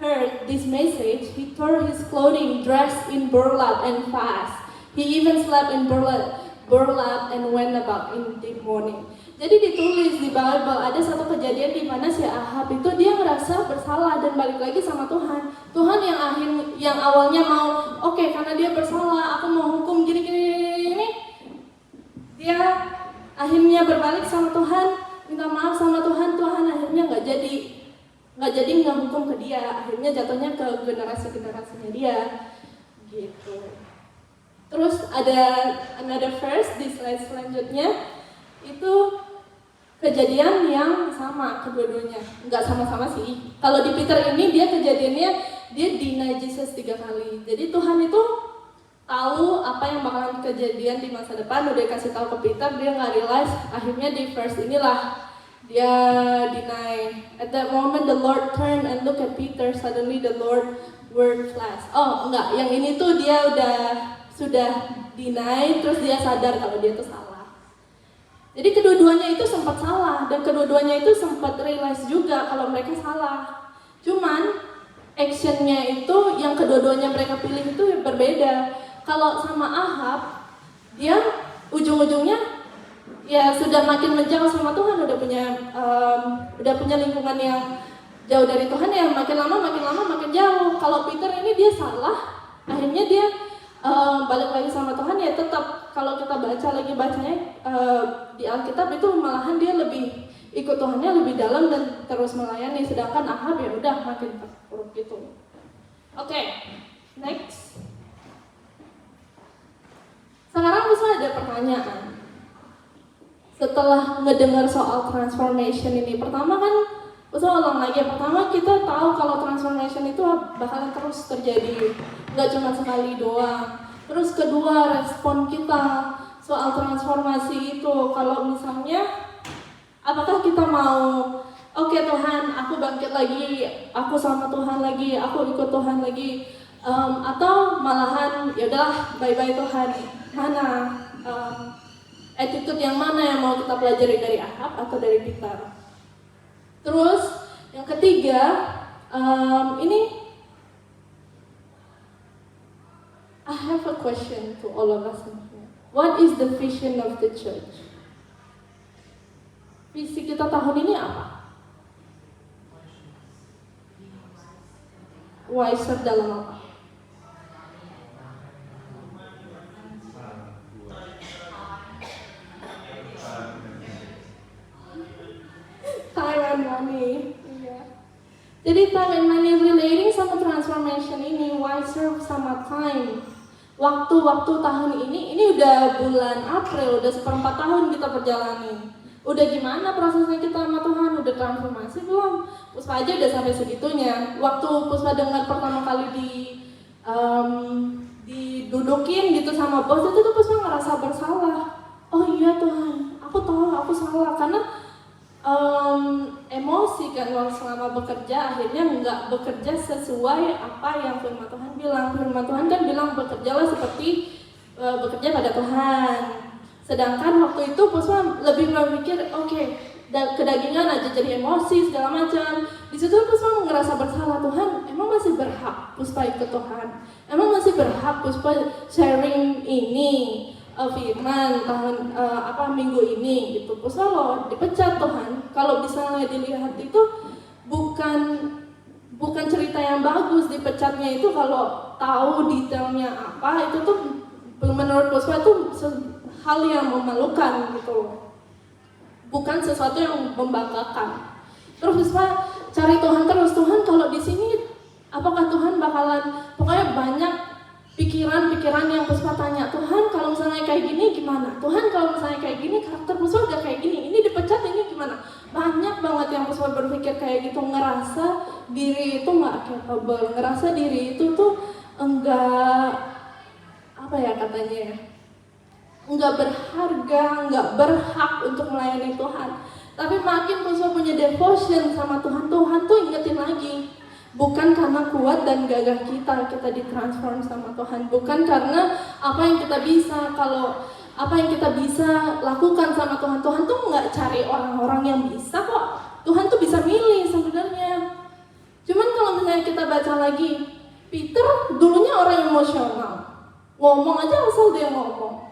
heard this message, he tore his clothing, dressed in burlap and fast. He even slept in burlap and went about in the morning. Jadi ditulis di Bible ada satu kejadian di mana si Ahab itu dia ngerasa bersalah dan balik lagi sama Tuhan. Tuhan yang awalnya mau oke, karena dia bersalah, aku mau hukum gini. Dia akhirnya berbalik sama Tuhan, minta maaf sama Tuhan. Tuhan akhirnya nggak jadi hukum ke dia, akhirnya jatuhnya ke generasinya dia gitu. Terus ada another verse di slide selanjutnya, itu kejadian yang sama kedua-duanya, nggak sama-sama sih. Kalau di Peter ini dia kejadiannya dia deny Jesus 3 kali. Jadi Tuhan itu tahu apa yang bakalan kejadian di masa depan, udah kasih tahu ke Peter, dia nggak realize. Akhirnya di verse inilah dia deny. At that moment the Lord turned and looked at Peter. Suddenly the Lord word flash. Oh enggak, yang ini tuh dia sudah deny, terus dia sadar kalau dia tuh salah. Jadi kedua-duanya itu sempat salah dan kedua-duanya itu sempat realize juga kalau mereka salah. Cuman actionnya itu yang kedua-duanya mereka pilih itu berbeda. Kalau sama Ahab, dia ujung-ujungnya ya sudah makin menjauh sama Tuhan, udah punya lingkungan yang jauh dari Tuhan, ya makin lama makin jauh. Kalau Peter ini dia salah, akhirnya dia balik lagi sama Tuhan. Ya tetap kalau kita bacanya di Alkitab itu malahan dia lebih ikut Tuhannya lebih dalam dan terus melayani, sedangkan Ahab ya udah makin terpuruk gitu. Oke, next. Sekarang bisa ada pertanyaan. Setelah ngedengar soal transformation ini, pertama kan, usah ulang lagi. Pertama kita tahu kalau transformation itu bakalan terus terjadi, nggak cuma sekali doang. Terus kedua, respon kita soal transformasi itu, kalau misalnya apakah kita mau oke Tuhan, aku bangkit lagi, aku sama Tuhan lagi, aku ikut Tuhan lagi. Atau malahan ya udahlah, bye-bye Tuhan. Mana attitude yang mana yang mau kita pelajari dari Ahab atau dari Peter? Terus yang ketiga, ini I have a question to all of us in here. What is the vision of the church? Visi kita tahun ini apa? Wiser dalam apa? Time and money. Iya. Jadi time and money relating sama transformation ini, wiser sama time. Waktu-waktu tahun ini udah bulan April, udah 1/4 tahun kita perjalanin. Udah gimana prosesnya kita sama Tuhan? Udah transformasi belum? Puspa aja udah sampai segitunya. Waktu Puspa dengar pertama kali didudukin gitu sama bos, itu tuh Puspa ngerasa bersalah. Oh iya Tuhan, aku tahu aku salah karena emosi kan selama bekerja akhirnya nggak bekerja sesuai apa yang firman Tuhan bilang. Firman Tuhan kan bilang bekerjalah seperti bekerja pada Tuhan. Sedangkan waktu itu Puspa lebih berpikir oke, kedagingan aja jadi emosi segala macam. Di situ Puspa ngerasa bersalah, Tuhan emang masih berhak Puspa ikut Tuhan, emang masih berhak Puspa sharing ini firman tahun minggu ini gitu. Puspa loh dipecat Tuhan. Kalau misalnya dilihat itu bukan cerita yang bagus dipecatnya itu, kalau tahu detailnya apa itu tuh menurut Puspa itu hal yang memalukan gitu, bukan sesuatu yang membanggakan. Terus Puspa cari Tuhan terus, Tuhan kalau di sini apakah Tuhan bakalan, pokoknya banyak pikiran-pikiran yang Puspa tanya, Tuhan kalau misalnya kayak gini gimana? Tuhan kalau misalnya kayak gini karakter Puspa udah kayak gini, ini dipecat ini gimana? Banyak banget yang Puspa berpikir kayak gitu, ngerasa diri itu nggak capable, ngerasa diri itu tuh enggak enggak berharga, enggak berhak untuk melayani Tuhan. Tapi makin Puspa punya devotion sama Tuhan, Tuhan tuh ingetin lagi. Bukan karena kuat dan gagah kita ditransform sama Tuhan. Bukan karena apa yang kita bisa. Kalau apa yang kita bisa lakukan sama Tuhan, Tuhan tuh nggak cari orang-orang yang bisa kok. Tuhan tuh bisa milih sebenarnya. Cuman kalau misalnya kita baca lagi, Peter dulunya orang emosional, ngomong aja asal dia ngomong.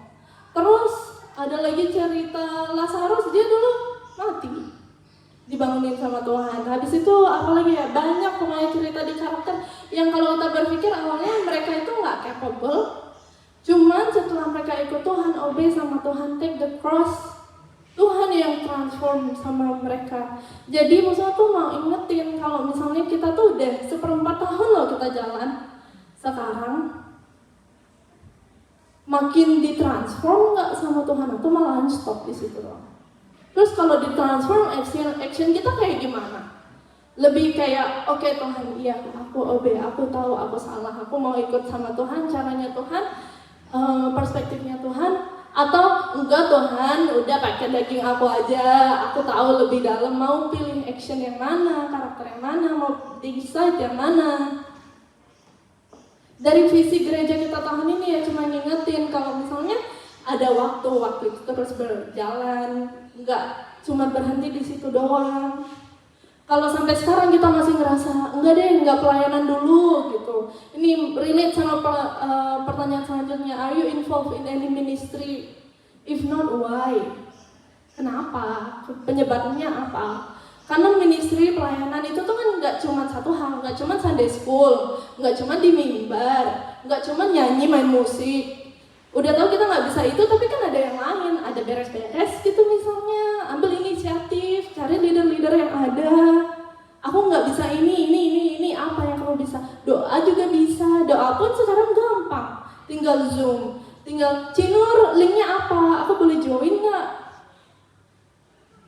Terus ada lagi cerita Lazarus, dia dulu mati, dibangunin sama Tuhan. Habis itu apalagi ya, banyak pokoknya cerita di karakter yang kalau kita berpikir awalnya mereka itu nggak capable, cuman setelah mereka ikut Tuhan, obey sama Tuhan, take the cross, Tuhan yang transform sama mereka. Jadi Musa tuh mau ingetin kalau misalnya kita tuh udah 1/4 tahun loh kita jalan, sekarang makin ditransform nggak sama Tuhan atau malahan stop di situ loh. Terus kalau ditransform action kita kayak gimana? Lebih kayak oke, Tuhan, iya aku obey, aku tahu aku salah, aku mau ikut sama Tuhan, caranya Tuhan, perspektifnya Tuhan, atau enggak Tuhan, udah pakai daging aku aja, aku tahu lebih dalam, mau pilih action yang mana, karakter yang mana, mau decide yang mana. Dari visi gereja kita tahun ini ya cuma ngingetin kalau misalnya ada waktu itu terus berjalan, nggak cuma berhenti di situ doang. Kalau sampai sekarang kita masih ngerasa enggak deh, nggak pelayanan dulu gitu. Ini relate sama pertanyaan selanjutnya, are you involved in any ministry? If not, why? Kenapa? Penyebabnya apa? Karena ministry pelayanan itu tuh kan nggak cuma satu hal, nggak cuma Sunday school, nggak cuma di mimbar, nggak cuma nyanyi main musik. Udah tahu kita nggak bisa itu, tapi kan ada yang lain, ada beres-beres gitu misalnya, ambil inisiatif, cari leader-leader yang ada. Aku nggak bisa ini, apa yang kamu bisa? Doa juga bisa, doa pun sekarang gampang, tinggal Zoom, tinggal Cinur, linknya apa? Aku boleh join nggak?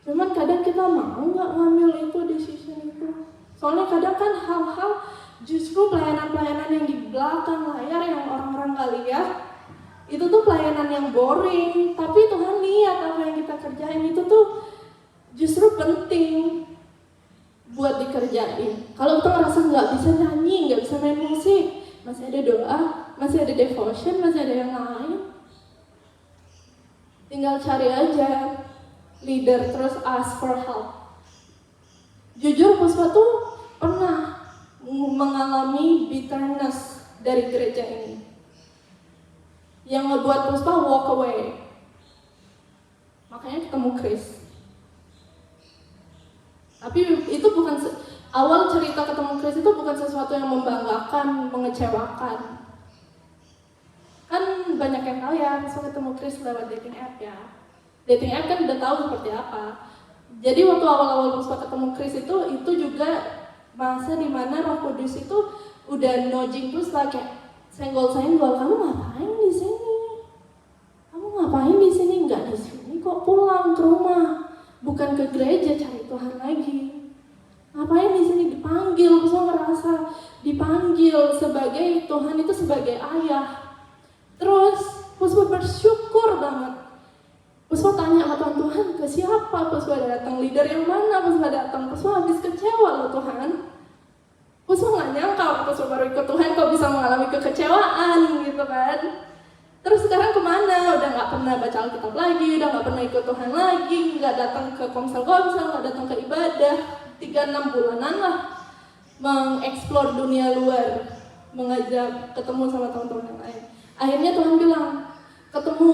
Cuman kadang kita mau nggak ngambil itu decision itu. Soalnya kadang kan hal-hal justru pelayanan-pelayanan yang di belakang layar yang orang-orang nggak lihat, itu tuh pelayanan yang boring. Tapi Tuhan lihat apa yang kita kerjain itu tuh justru penting. dikerjain. Kalau kita ngerasa nggak bisa nyanyi, nggak bisa main musik, masih ada doa, masih ada devotion, masih ada yang lain. Tinggal cari aja leader, terus ask for help. Jujur Puspa tuh pernah mengalami bitterness dari gereja ini yang ngebuat Puspa walk away. Makanya ketemu Chris. Tapi itu bukan awal cerita ketemu Chris itu bukan sesuatu yang membanggakan, mengecewakan. Kan banyak yang tahu ya, Puspa ketemu Chris lewat dating app ya. Dating app kan udah tahu seperti apa. Jadi waktu awal-awal Puspa ketemu Chris itu juga masa dimana Roh Kudus itu udah nudging Puspa kayak senggol-senggol, kamu ngapain di sini? Kamu ngapain di sini? Nggak di sini kok, pulang ke rumah, bukan ke gereja cari Tuhan lagi. Ngapain di sini? Dipanggil, Puspa merasa dipanggil sebagai Tuhan itu sebagai ayah. Terus Puspa bersyukur banget. Puspa tanya sama Tuhan, Tuhan ke siapa? Puspa datang, leader yang mana? Puspa datang, Puspa habis kecewa loh Tuhan. Puspa nggak nyangka waktu Puspa baru ikut Tuhan kok bisa mengalami kekecewaan gitu kan. Terus sekarang kemana? Udah nggak pernah baca Alkitab lagi, udah nggak pernah ikut Tuhan lagi, nggak datang ke komsel-komsel, nggak datang ke ibadah. 3-6 bulanan lah mengeksplor dunia luar, mengajak ketemu sama teman-teman yang lain. Akhirnya Tuhan bilang, ketemu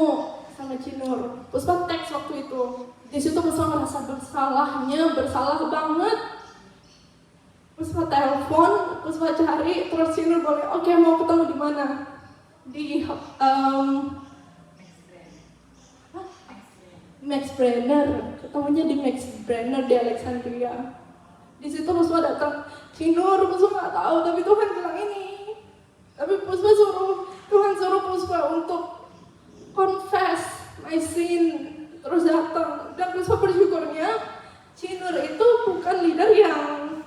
sama Cinur. Puspa teks waktu itu. Di situ Puspa merasa bersalah banget. Puspa telepon, Puspa cari, terus Cinur boleh, oke, mau ketemu di mana? Di Max Brenner, ketemunya di Max Brenner di Alexandria. Di situ Puspa datang, Cinur, Puspa nggak tahu, tapi Tuhan bilang ini. Tapi Tuhan suruh Puspa untuk confess my sin, terus datang. Dan Puspa bersyukurnya Cinur itu bukan leader yang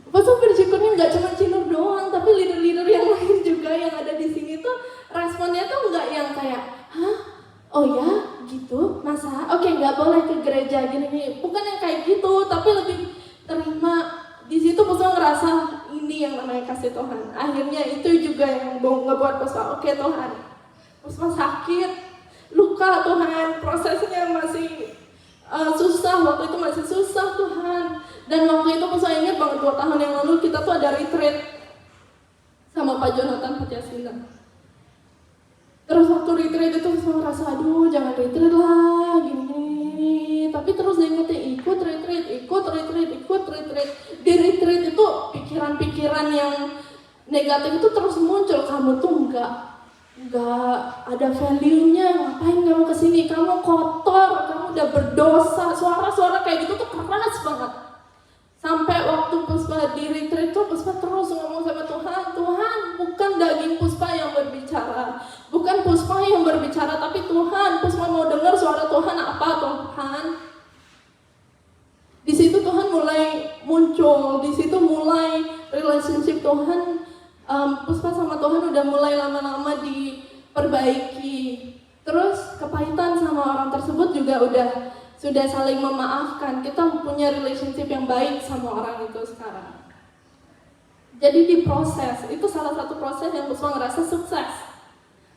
Puspa bersyukurnya nggak cuma Cinur doang, tapi leader-leader yang lain juga yang ada di sini tuh responnya tuh nggak yang kayak, hah, oh ya gitu, masa, oke nggak boleh ke gereja gini, bukan yang kayak gitu, tapi lebih terima. Di situ Puspa ngerasa ini yang namanya kasih Tuhan. Akhirnya itu juga yang ngebuat Puspa, oke Tuhan, Puspa sakit, luka Tuhan, prosesnya masih susah, waktu itu masih susah Tuhan. Dan waktu itu Puspa ingat banget 2 tahun yang lalu kita tuh ada retreat sama Pak Jonathan Patiasina. Terus waktu retreat itu Puspa ngerasa, aduh jangan retreat lah, gini. Tapi terus diingetin, ikut retreat. Di retreat itu pikiran-pikiran yang negatif itu terus muncul. Kamu tuh nggak ada value-nya, ngapain kamu kesini, kamu kotor, kamu udah berdosa. Suara-suara kayak gitu tuh keras banget. Sampai waktu Puspa di retreat tuh Puspa terus ngomong sama Tuhan, bukan daging Puspa yang berbicara, bukan Puspa yang berbicara, tapi Tuhan, Puspa mau dengar suara Tuhan apa Tuhan. Di situ Tuhan mulai muncul, di situ mulai relationship Tuhan, Puspa sama Tuhan udah mulai lama-lama diperbaiki. Terus kepahitan sama orang tersebut juga sudah saling memaafkan. Kita punya relationship yang baik sama orang itu sekarang. Jadi diproses, itu salah satu proses yang Puspa ngerasa sukses.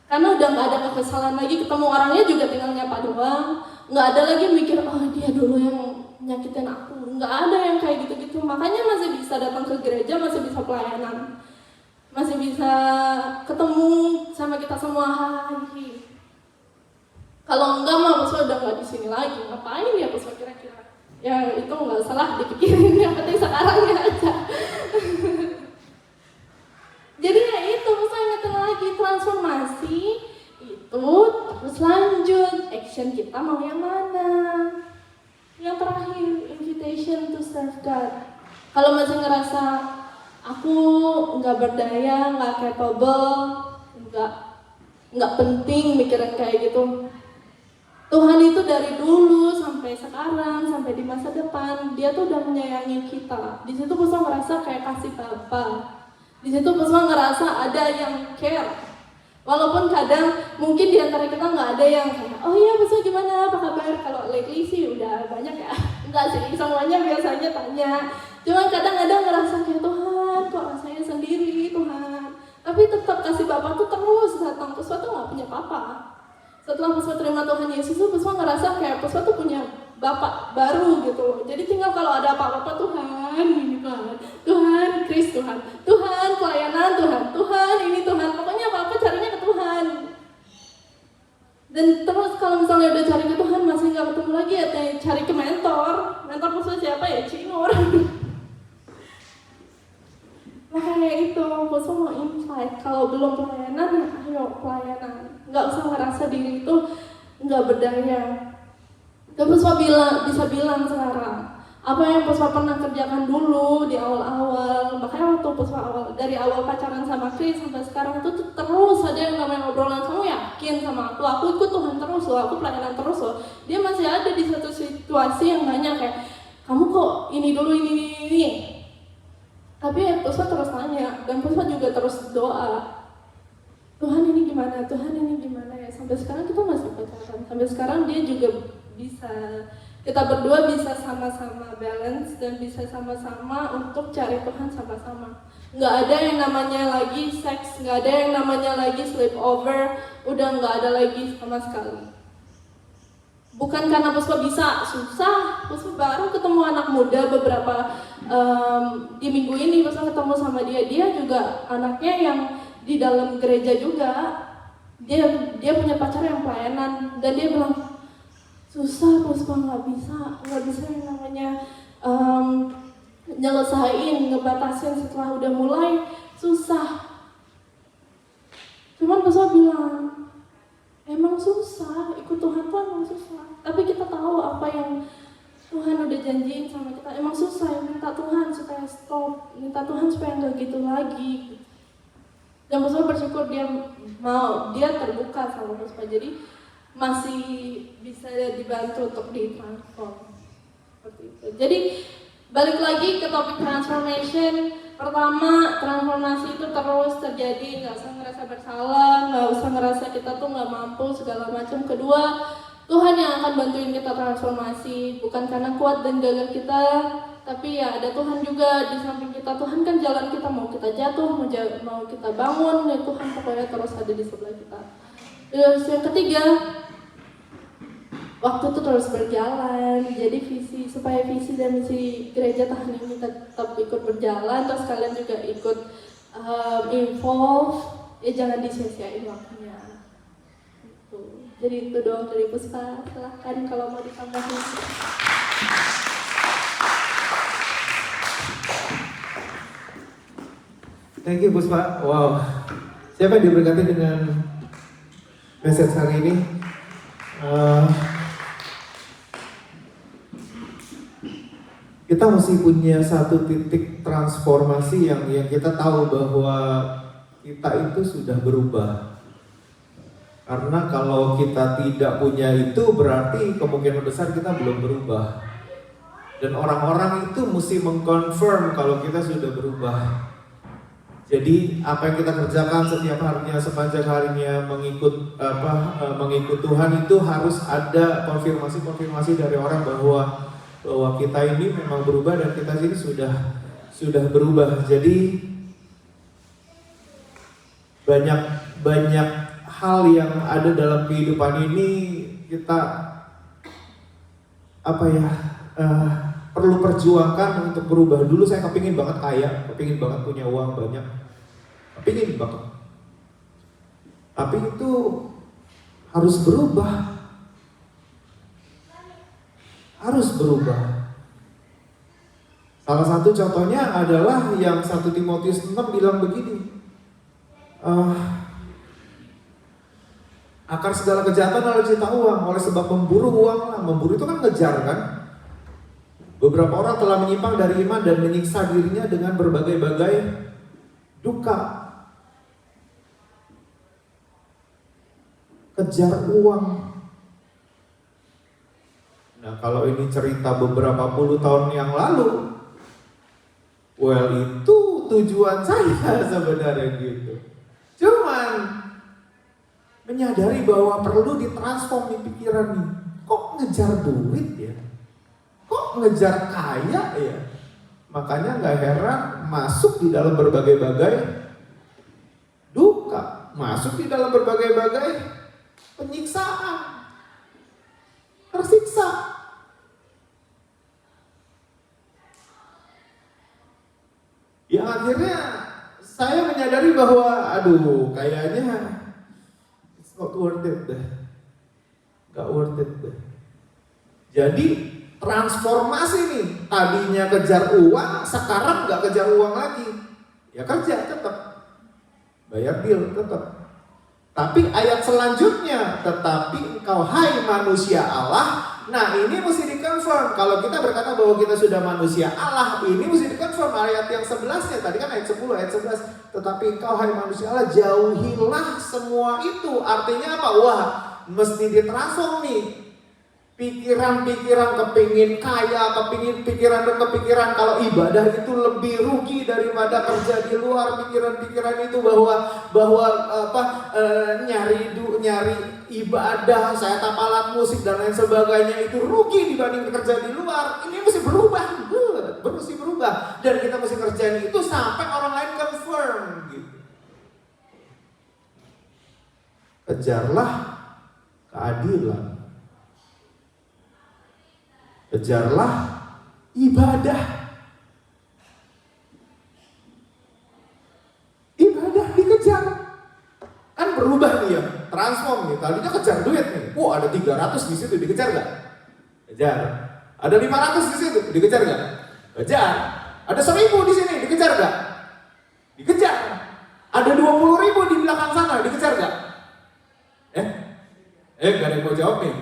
Karena udah gak ada kekesalan lagi, ketemu orangnya juga tinggal nyapa doang. Gak ada lagi mikir, oh dia dulu yang nyakitin aku. Gak ada yang kayak gitu-gitu. Makanya masih bisa datang ke gereja, masih bisa pelayanan, masih bisa ketemu sama kita semua hari. Kalau enggak mah Puspa udah nggak di sini lagi. Ngapain ya Puspa kira-kira? Ya itu nggak salah dipikirin, yang penting sekarangnya aja. Jadi ya itu Puspa ingetin lagi, transformasi itu terus lanjut. Action kita mau yang mana? Yang terakhir, invitation to serve God. Kalau masih ngerasa aku nggak berdaya, nggak capable, nggak penting mikirin kayak gitu. Tuhan itu dari dulu sampai sekarang, sampai di masa depan, Dia tuh udah menyayangi kita. Di situ Puspa ngerasa kayak kasih Bapa. Di situ Puspa ngerasa ada yang care. Walaupun kadang mungkin di antara kita nggak ada yang kayak, oh iya Puspa gimana, apa kabar? Kalau lately sih udah banyak ya. Enggak sih, semuanya biasanya tanya. Cuman kadang-kadang ngerasa kayak, Tuhan kok rasanya sendiri Tuhan. Tapi tetap kasih Bapa tuh terus datang. Puspa tuh nggak punya papa. Setelah Puspa terima Tuhan Yesus tuh Puspa ngerasa kayak Puspa tuh punya Bapak baru gitu. Jadi tinggal kalau ada apa-apa Tuhan, ini Tuhan, Kris Tuhan, pelayanan Tuhan, ini Tuhan. Pokoknya apa-apa carinya ke Tuhan. Dan terus kalau misalnya udah cari ke Tuhan masih nggak ketemu lagi ya cari ke mentor. Mentor Puspa siapa ya? Cingur. Makanya itu Puspa mau invite kalau belum pelayanan ya ayo pelayanan. Nggak usah ngerasa diri itu nggak berdaya. Dan Puspa bisa bilang sekarang, apa yang Puspa pernah kerjakan dulu di awal-awal, makanya waktu Puspa dari awal pacaran sama Kris sampai sekarang itu tuh terus ada yang namanya obrolan, kamu yakin sama aku ikut Tuhan terus loh, aku pelayanan terus loh. Dia masih ada di satu situasi yang nanya kayak, kamu kok ini dulu ini. Tapi ya Puspa terus tanya, dan Puspa juga terus doa. Tuhan ini gimana ya, sampai sekarang kita masih pacaran, sampai sekarang dia juga bisa, kita berdua bisa sama-sama balance dan bisa sama-sama untuk cari Tuhan sama-sama. Nggak ada yang namanya lagi seks, nggak ada yang namanya lagi sleepover, udah nggak ada lagi sama sekali. Bukan karena Puspa bisa, susah. Puspa baru ketemu anak muda beberapa di minggu ini Puspa ketemu sama dia juga anaknya yang di dalam gereja juga. Dia punya pacar yang pelayanan dan dia bilang susah Puspa, nggak bisa yang namanya nyelesain, ngebatasin setelah udah mulai susah. Cuman Puspa bilang emang susah, ikut Tuhan tuh emang susah. Tapi kita tahu apa yang Tuhan udah janjiin sama kita. Emang susah, minta Tuhan supaya stop, minta Tuhan supaya nggak gitu lagi. Dan Puspa bersyukur dia terbuka sama Puspa. Jadi masih bisa dibantu untuk ditransform seperti itu. Jadi balik lagi ke topik transformation. Pertama, transformasi itu terus terjadi, nggak usah ngerasa bersalah, nggak usah ngerasa kita tuh nggak mampu segala macam. Kedua, Tuhan yang akan bantuin kita transformasi, bukan karena kuat dan gagah kita, tapi ya ada Tuhan juga di samping kita. Tuhan kan jalan kita, mau kita jatuh, mau kita bangun, ya Tuhan pokoknya terus ada di sebelah kita. Terus yang ketiga, waktu itu terus berjalan, jadi supaya visi dan misi gereja Tahan ini tetap ikut berjalan, terus kalian juga ikut involve, ya jangan disia-siain waktunya. Jadi itu doang dari Puspa, silahkan kalau mau ditambahin. Thank you Puspa, wow. Siapa yang diberkati dengan message hari ini? Kita mesti punya satu titik transformasi yang kita tahu bahwa kita itu sudah berubah. Karena kalau kita tidak punya itu berarti kemungkinan besar kita belum berubah. Dan orang-orang itu mesti mengkonfirm kalau kita sudah berubah. Jadi apa yang kita kerjakan setiap harinya sepanjang harinya mengikut Tuhan itu harus ada konfirmasi dari orang bahwa kita ini memang berubah dan kita ini sudah berubah. Jadi banyak hal yang ada dalam kehidupan ini kita perlu perjuangkan untuk berubah. Dulu saya kepingin banget kaya, kepingin banget punya uang banyak, kepingin banget. Tapi itu harus berubah. Harus berubah. Salah satu contohnya adalah yang 1 Timotius 6 bilang begini, akar segala kejahatan adalah cinta uang, oleh sebab memburu uang. Memburu itu kan ngejar kan. Beberapa orang telah menyimpang dari iman dan menyiksa dirinya dengan berbagai-bagai duka. Kejar uang. Nah, kalau ini cerita beberapa puluh tahun yang lalu, well itu tujuan saya sebenarnya gitu. Cuman menyadari bahwa perlu ditransform di pikiran nih. Kok ngejar duit ya? Kok ngejar kaya ya? Makanya nggak heran masuk di dalam berbagai-bagai duka, masuk di dalam berbagai-bagai penyiksaan, tersiksa. Yang akhirnya saya menyadari bahwa aduh kayaknya it's not worth it deh. Gak worth it deh. Jadi transformasi nih, tadinya kejar uang, sekarang gak kejar uang lagi. Ya kerja tetap, bayar bill tetap. Tapi ayat selanjutnya, tetapi engkau hai manusia Allah. Nah ini mesti dikonfirm. Kalau kita berkata bahwa kita sudah manusia Allah, ini mesti dikonfirm ayat yang 11-nya. Tadi kan ayat 10, ayat 11. Tetapi engkau hai manusia Allah, jauhilah semua itu. Artinya apa? Wah, mesti ditransform nih. Pikiran-pikiran kepingin kaya, kepikiran kalau ibadah itu lebih rugi daripada kerja di luar. Pikiran-pikiran itu bahwa nyari ibadah, saya tap alat musik dan lain sebagainya itu rugi dibanding kerja di luar. Ini mesti berubah, mesti berubah. Dan kita mesti kerjain itu sampai orang lain confirm gitu. Kejarlah keadilan. Kejarlah ibadah. Ibadah dikejar. Kan berubah nih ya, transform nih. Tadinya kejar duit nih. Wah, ada 300 di situ, dikejar gak? Kejar. Ada 500 di situ, dikejar gak? Kejar. Ada 1000 di sini, dikejar gak? Dikejar. Ada 20.000 di belakang sana, dikejar gak? Gak ada yang mau jawab nih.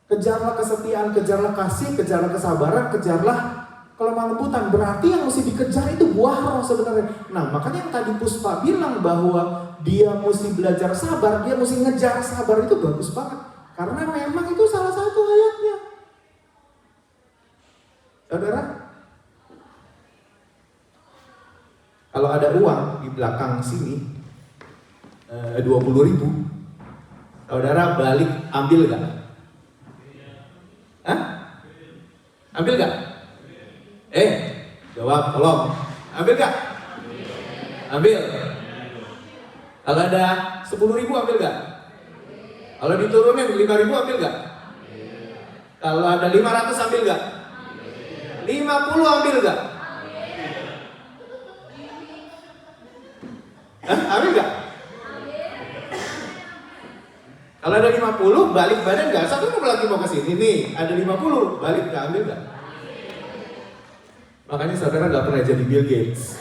Kejarlah kesetiaan, kejarlah kasih, kejarlah kesabaran, kejarlah kelemah lembutan. Berarti yang mesti dikejar itu buah roh sebenarnya. Nah makanya yang tadi Puspa bilang bahwa dia mesti belajar sabar, dia mesti ngejar sabar, itu bagus banget. Karena memang itu salah satu ayatnya. Saudara, kalau ada uang di belakang sini 20.000, saudara balik ambil gak? Hah? Ambil gak? Jawab, tolong. Ambil gak? Ambil. Kalau ada 10.000 ambil gak? Kalau diturunin 5.000 ambil gak? Kalau ada 500 ambil gak? 50 ambil gak? Ambil gak? Kalau ada 50, balik badan nggak? Satu lagi mau ke sini nih, ada 50, balik nggak? Ambil nggak? Makanya saudara nggak pernah jadi Bill Gates.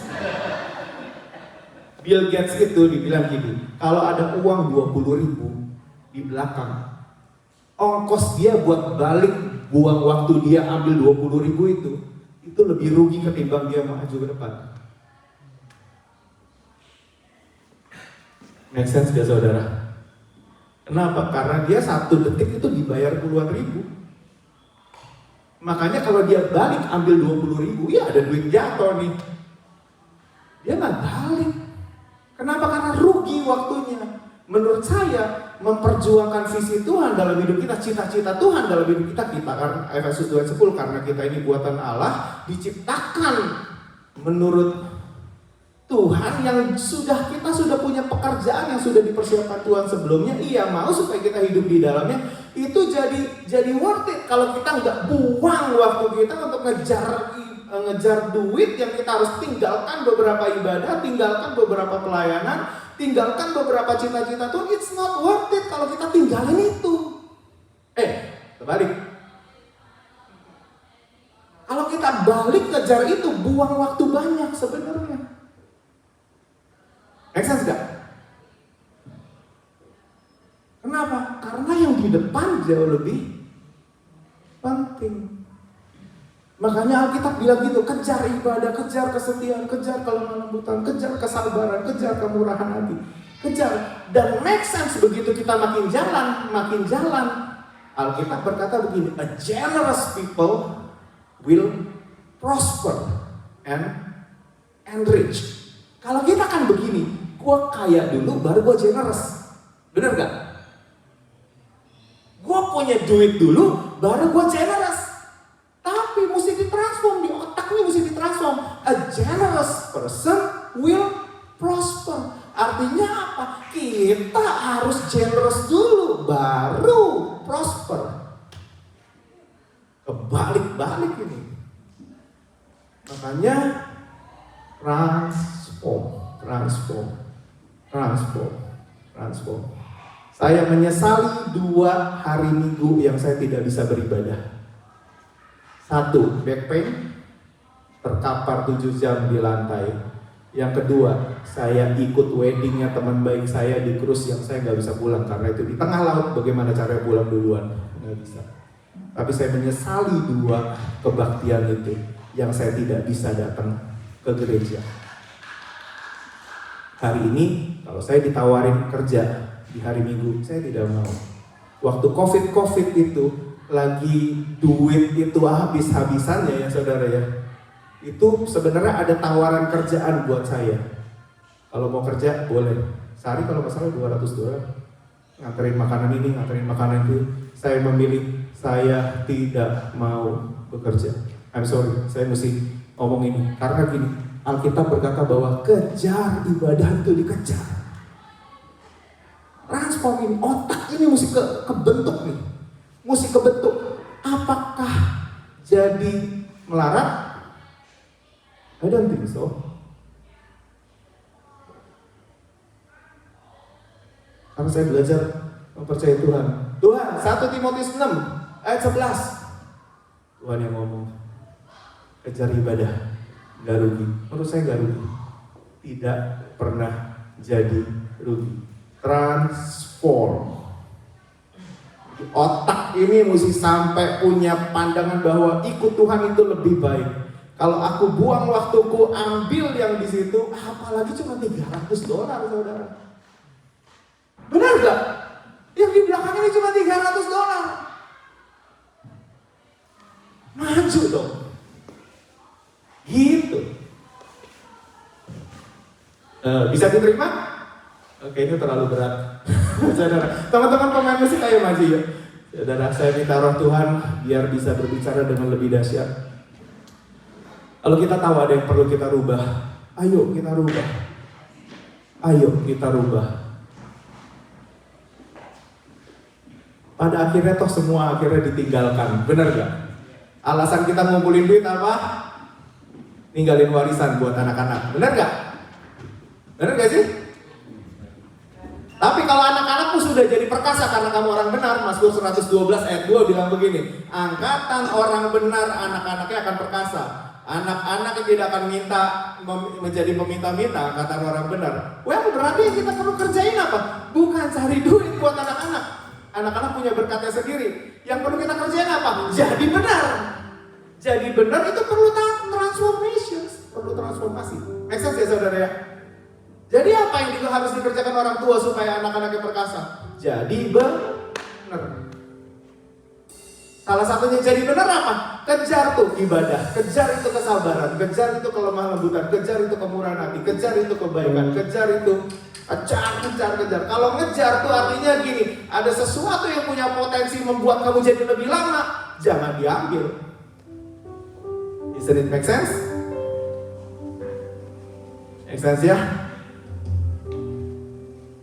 Bill Gates itu dibilang gini, kalau ada uang 20.000 di belakang, ongkos dia buat balik buang waktu dia ambil 20.000 itu lebih rugi ketimbang dia maju ke depan. Make sense gak saudara? Kenapa? Karena dia 1 detik itu dibayar puluhan ribu. Makanya kalau dia balik ambil 20.000, ya ada duit jatuh nih. Dia nggak balik. Kenapa? Karena rugi waktunya. Menurut saya, memperjuangkan visi Tuhan dalam hidup kita, cita-cita Tuhan dalam hidup kita kan Efesus 2:10, karena kita ini buatan Allah, diciptakan menurut Tuhan yang kita sudah punya pekerjaan yang sudah dipersiapkan Tuhan sebelumnya. Ia mau supaya kita hidup di dalamnya. Itu jadi worth it kalau kita nggak buang waktu kita untuk ngejar duit yang kita harus tinggalkan beberapa ibadah, tinggalkan beberapa pelayanan, tinggalkan beberapa cita-cita Tuhan. It's not worth it kalau kita tinggalin itu. Terbalik. Kalau kita balik kejar itu, buang waktu banyak sebenarnya. Make sense gak? Kenapa? Karena yang di depan jauh lebih penting. Makanya Alkitab bilang gitu, kejar ibadah, kejar kesetiaan, kejar kelemah lembutan, kejar kesabaran, kejar kemurahan hati. Kejar. Dan make sense begitu kita makin jalan. Alkitab berkata begini, a generous people will prosper and enrich. Kalau kita kan begini, gue kaya dulu baru gue generous. Bener gak? Gue punya duit dulu baru gue generous. Tapi mesti ditransform, di otaknya mesti ditransform. A generous person will prosper. Artinya apa? Kita harus generous dulu baru prosper. Kebalik-balik ini. Makanya transform. Saya menyesali 2 hari Minggu yang saya tidak bisa beribadah. 1, back pain, terkapar 7 jam di lantai. Yang kedua, saya ikut weddingnya teman baik saya di cruise yang saya nggak bisa pulang karena itu di tengah laut. Bagaimana cara pulang duluan? Nggak bisa. Tapi saya menyesali 2 kebaktian itu yang saya tidak bisa datang ke gereja. Hari ini kalau saya ditawarin kerja di hari Minggu, saya tidak mau. Waktu COVID itu lagi duit itu habis-habisannya ya saudara ya. Itu sebenarnya ada tawaran kerjaan buat saya. Kalau mau kerja boleh. Sehari kalau nggak salah $200. Nganterin makanan ini, nganterin makanan itu. Saya memilih saya tidak mau bekerja. I'm sorry, saya mesti ngomong ini. Karena gini, Alkitab berkata bahwa kejar ibadah itu dikejar. Transform ini, otak ini mesti kebentuk nih. Mesti kebentuk. Apakah jadi melarat? I don't think so. Karena saya belajar mempercayai Tuhan. Tuhan, 1 Timotius 6 ayat 11. Tuhan yang ngomong, kejar ibadah, gak rugi. Menurut saya gak rugi. Tidak pernah jadi rugi. Transform. Otak ini mesti sampai punya pandangan bahwa ikut Tuhan itu lebih baik. Kalau aku buang waktuku ambil yang di situ, apalagi cuma $300, saudara. Benar gak? Yang di belakang ini cuma $300. Maju dong. Gitu. Bisa diterima? Oke, ini terlalu berat. Saudara, teman-teman pemain musik ayo maju ya. Saudara, saya minta roh Tuhan biar bisa berbicara dengan lebih dahsyat. Kalau kita tahu ada yang perlu kita rubah, ayo kita rubah. Ayo kita rubah. Pada akhirnya toh semua akhirnya ditinggalkan, benar gak? Alasan kita ngumpulin duit apa? Ninggalin warisan buat anak-anak, benar gak? Benar gak sih? Tapi kalau anak-anakmu sudah jadi perkasa karena kamu orang benar, Mazmur 112 ayat 2 bilang begini, angkatan orang benar anak-anaknya akan perkasa. Anak-anak yang tidak akan menjadi peminta-minta, kata orang benar. Well, berarti yang kita perlu kerjain apa? Bukan cari duit buat anak-anak. Anak-anak punya berkatnya sendiri. Yang perlu kita kerjain apa? Jadi benar. Jadi benar itu perlu transformation, perlu transformasi. Make sense ya saudara ya? Jadi apa yang harus dikerjakan orang tua supaya anak-anaknya perkasa? Jadi benar. Salah satunya jadi benar apa? Kejar tuh ibadah, kejar itu kesabaran, kejar itu kelemah lembutan, kejar itu kemurahan hati, kejar itu kebaikan, kejar itu kejar. Kalau ngejar tuh artinya gini, ada sesuatu yang punya potensi membuat kamu jadi lebih lama, jangan diambil. Isn't it make sense? Make sense ya?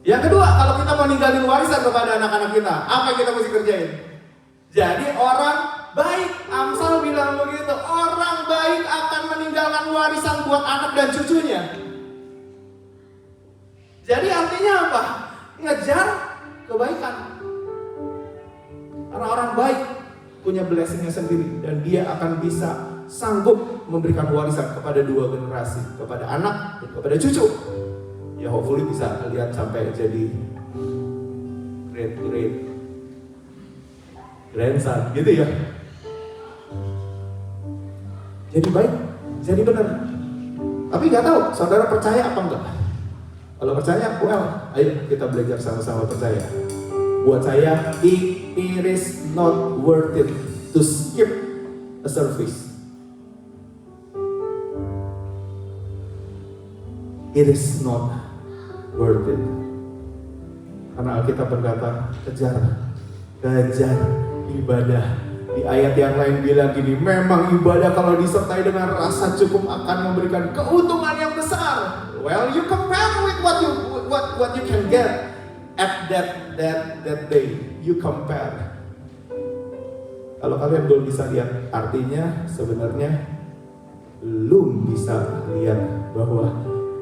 Yang kedua, kalau kita mau ninggalin warisan kepada anak-anak kita, apa yang kita mesti kerjain? Jadi orang baik, Amsal bilang begitu, orang baik akan meninggalkan warisan buat anak dan cucunya. Jadi artinya apa? Ngejar kebaikan. Karena orang baik punya blessingnya sendiri dan dia akan bisa sanggup memberikan warisan kepada 2 generasi, kepada anak dan kepada cucu. Ya hopefully bisa lihat sampai jadi great grandson gitu ya. Jadi baik, jadi benar. Tapi nggak tahu saudara percaya apa enggak. Kalau percaya, well, ayo kita belajar sama-sama percaya. Buat saya, it is not worth it to skip a service. It is not worth it. Karena Alkitab berkata, kejar ibadah. Di ayat yang lain bilang gini, memang ibadah kalau disertai dengan rasa cukup akan memberikan keuntungan yang besar. Well, you compare with what you can get at that day. You compare. Kalau kalian belum bisa lihat artinya, sebenarnya belum bisa lihat bahwa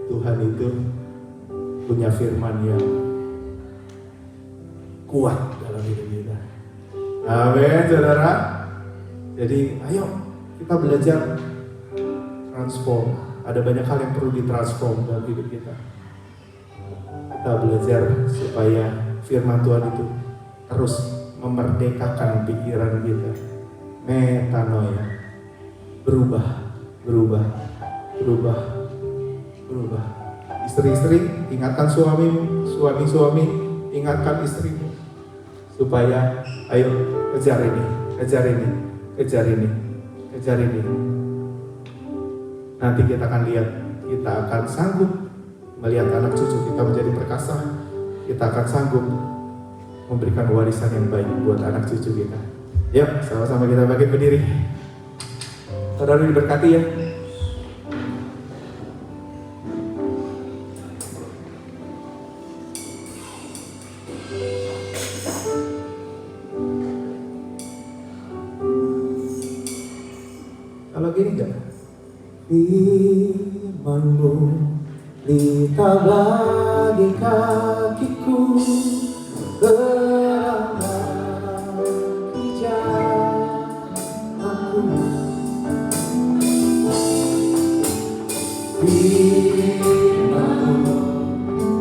Tuhan itu punya firman yang kuat dalam hidup kita. Amin, saudara. Jadi ayo kita belajar transform. Ada banyak hal yang perlu ditransform dalam hidup kita. Kita belajar supaya firman Tuhan itu terus memerdekakan pikiran kita. Metanoia. Berubah. Istri-istri, ingatkan suamimu. Suami-suami, ingatkan istrimu. Supaya, ayo, kejar ini. Nanti kita akan lihat, kita akan sanggup melihat anak cucu kita menjadi perkasa. Kita akan sanggup memberikan warisan yang baik buat anak cucu kita. Yuk, sama-sama kita bangkit berdiri. Saudara diberkati ya. Kalau gini enggak? Firman-Mu lita bagi kakiku, terang bagi jalanku. Firman-Mu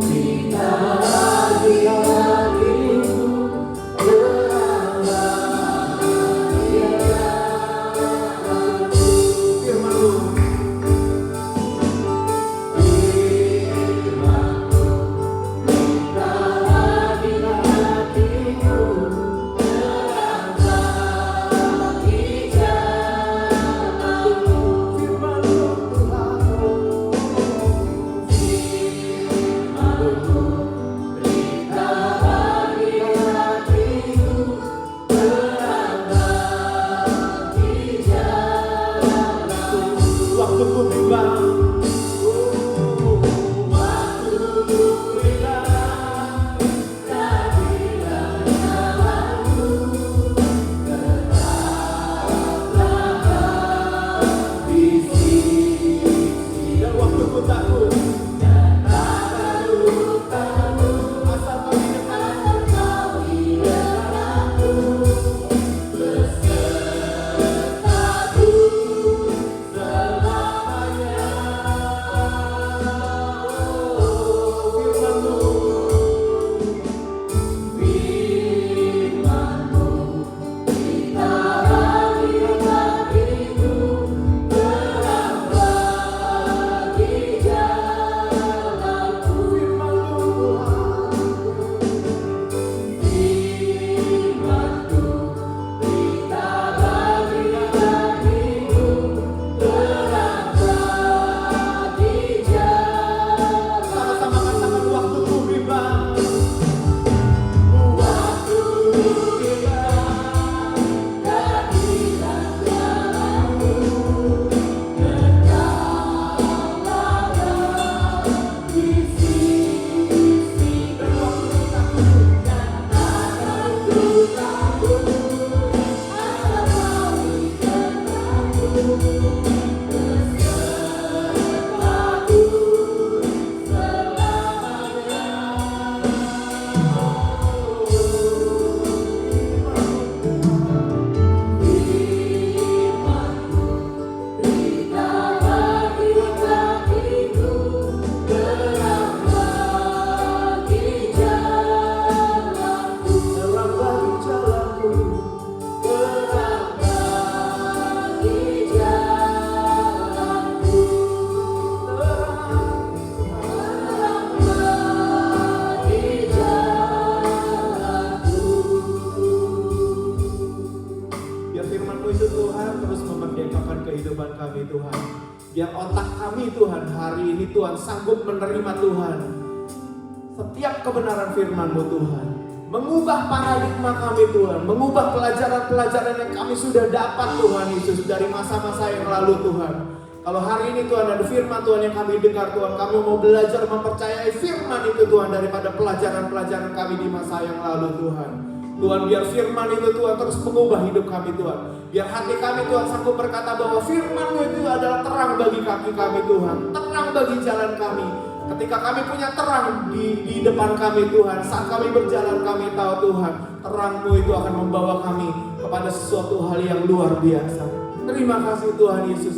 lita bagi kakiku, terang bagi jalanku. Firman-Mu. Biar otak kami Tuhan hari ini Tuhan sanggup menerima Tuhan. setiap kebenaran firman-Mu Tuhan. Mengubah paradigma kami Tuhan, mengubah pelajaran-pelajaran yang kami sudah dapat Tuhan Yesus dari masa-masa yang lalu Tuhan. Kalau hari ini Tuhan ada firman Tuhan yang kami dengar Tuhan, kami mau belajar mempercayai firman itu Tuhan daripada pelajaran-pelajaran kami di masa yang lalu Tuhan. Tuhan, biar firman itu Tuhan terus mengubah hidup kami Tuhan. Biar hati kami Tuhan sanggup berkata bahwa firman-Mu itu adalah terang bagi kaki kami Tuhan, terang bagi jalan kami. Ketika kami punya terang di depan kami Tuhan, saat kami berjalan kami tahu Tuhan, terang-Mu itu akan membawa kami kepada sesuatu hal yang luar biasa. Terima kasih Tuhan Yesus.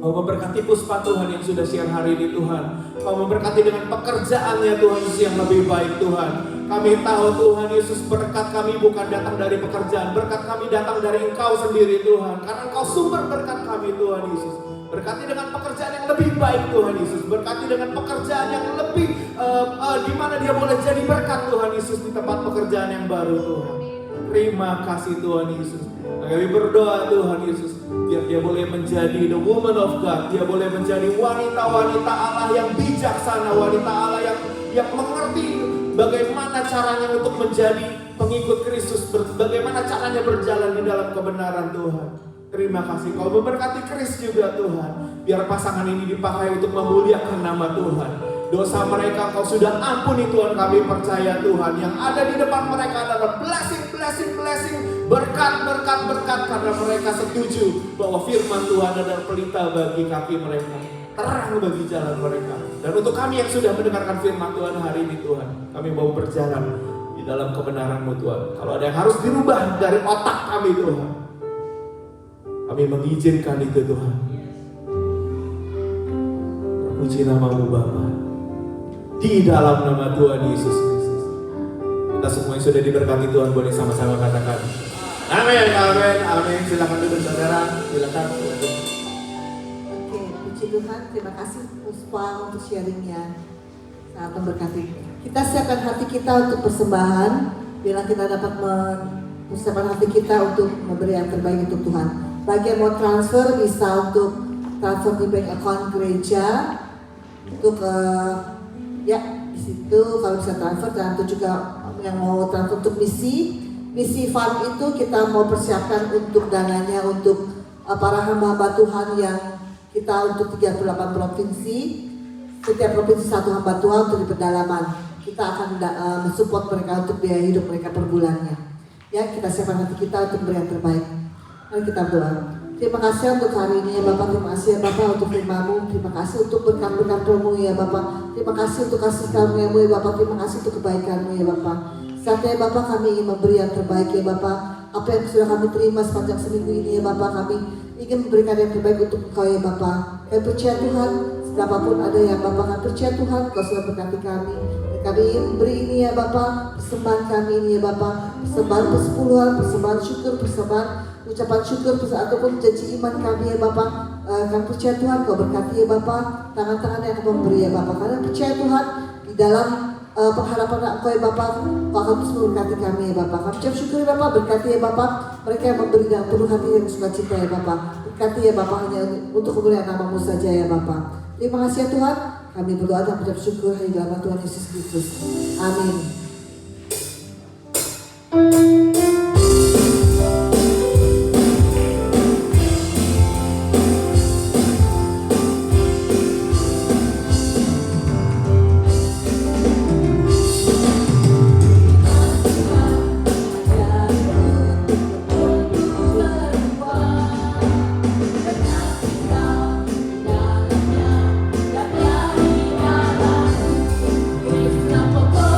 Kau memberkati Puspa Tuhan yang sudah siang hari ini Tuhan. Kau memberkati dengan pekerjaannya Tuhan Yesus yang lebih baik Tuhan. Kami tahu Tuhan Yesus, berkat kami bukan datang dari pekerjaan, berkat kami datang dari Engkau sendiri Tuhan. Karena Engkau sumber berkat kami Tuhan Yesus. Berkati dengan pekerjaan yang lebih baik Tuhan Yesus. Berkati dengan pekerjaan yang lebih di mana dia boleh jadi berkat Tuhan Yesus di tempat pekerjaan yang baru Tuhan. Terima kasih Tuhan Yesus. Kami berdoa Tuhan Yesus, biar dia boleh menjadi the woman of God. Dia boleh menjadi wanita-wanita Allah yang bijaksana, wanita Allah yang mengerti bagaimana caranya untuk menjadi pengikut Kristus, bagaimana caranya berjalan di dalam kebenaran Tuhan. Terima kasih. Kau memberkati Kris juga Tuhan. Biar pasangan ini dipakai untuk memuliakan nama Tuhan. Dosa mereka Kau sudah ampuni Tuhan, kami percaya Tuhan. Yang ada di depan mereka adalah blessing, berkat, karena mereka setuju bahwa firman Tuhan adalah pelita bagi kaki mereka, terang bagi jalan mereka. Dan untuk kami yang sudah mendengarkan firman Tuhan hari ini Tuhan, kami mau berjalan di dalam kebenaran-Mu Tuhan. Kalau ada yang harus dirubah dari otak kami Tuhan, kami mengizinkan itu Tuhan. Puji nama-Mu Bapa, di dalam nama Tuhan Yesus Kristus. Kita semua yang sudah diberkati Tuhan boleh sama-sama katakan amin, amin, amin. Silakan duduk saudara, silakan. Oke, puji Tuhan. Terima kasih Puspa untuk sharingnya. Sangat memberkati. Kita siapkan hati kita untuk persembahan. Bila kita dapat mempersiapkan hati kita untuk memberi yang terbaik untuk Tuhan. Bagi yang mau transfer bisa untuk transfer di bank account gereja. Untuk ya di situ kalau bisa transfer, dan itu juga yang mau transfer untuk misi fund itu kita mau persiapkan untuk dananya untuk para hamba-hamba Tuhan yang kita untuk 38 provinsi, setiap provinsi satu hamba Tuhan untuk di pedalaman. Kita akan mensupport mereka untuk biaya hidup mereka per bulannya. Ya, kita siapkan hati kita untuk beri yang terbaik. Mari kita berdoa. Terima kasih untuk hari ini ya Bapak, terima kasih ya Bapak untuk firman-Mu, terima kasih untuk berkat-berkat-Mu ya Bapak, terima kasih untuk kasih karunia-Mu ya Bapak, terima kasih untuk kebaikan-Mu ya Bapak. Saatnya Bapak kami ingin memberi yang terbaik ya Bapak, apa yang sudah kami terima sepanjang seminggu ini ya Bapak, kami ingin memberikan yang terbaik untuk Engkau ya Bapak. Kami percaya Tuhan, siapapun ada yang Bapak, kami percaya Tuhan Kau sudah berkati kami. Kami ingin memberi ini ya Bapak, persembahan kami ini ya Bapak, persembahan persepuluhan, persembahan syukur, persembahan ucapan syukur ataupun janji iman kami ya Bapak. Kami percaya Tuhan Kau berkati ya Bapak, tangan-tangan yang akan memberi ya Bapak. Karena percaya Tuhan di dalam pengharapan Engkau ya Bapak, Kau akan terus memberkati kami ya Bapak. Kami ucap syukur ya Bapak, berkati ya Bapak mereka yang memberi dengan penuh hati yang sukacita ya Bapak. Berkati ya Bapak hanya untuk kemuliaan nama-Mu saja ya Bapak. Terima kasih ya Tuhan, kami berdoa dan mengucap syukur di dalam Tuhan Yesus Kristus. Amin. Krishna Papa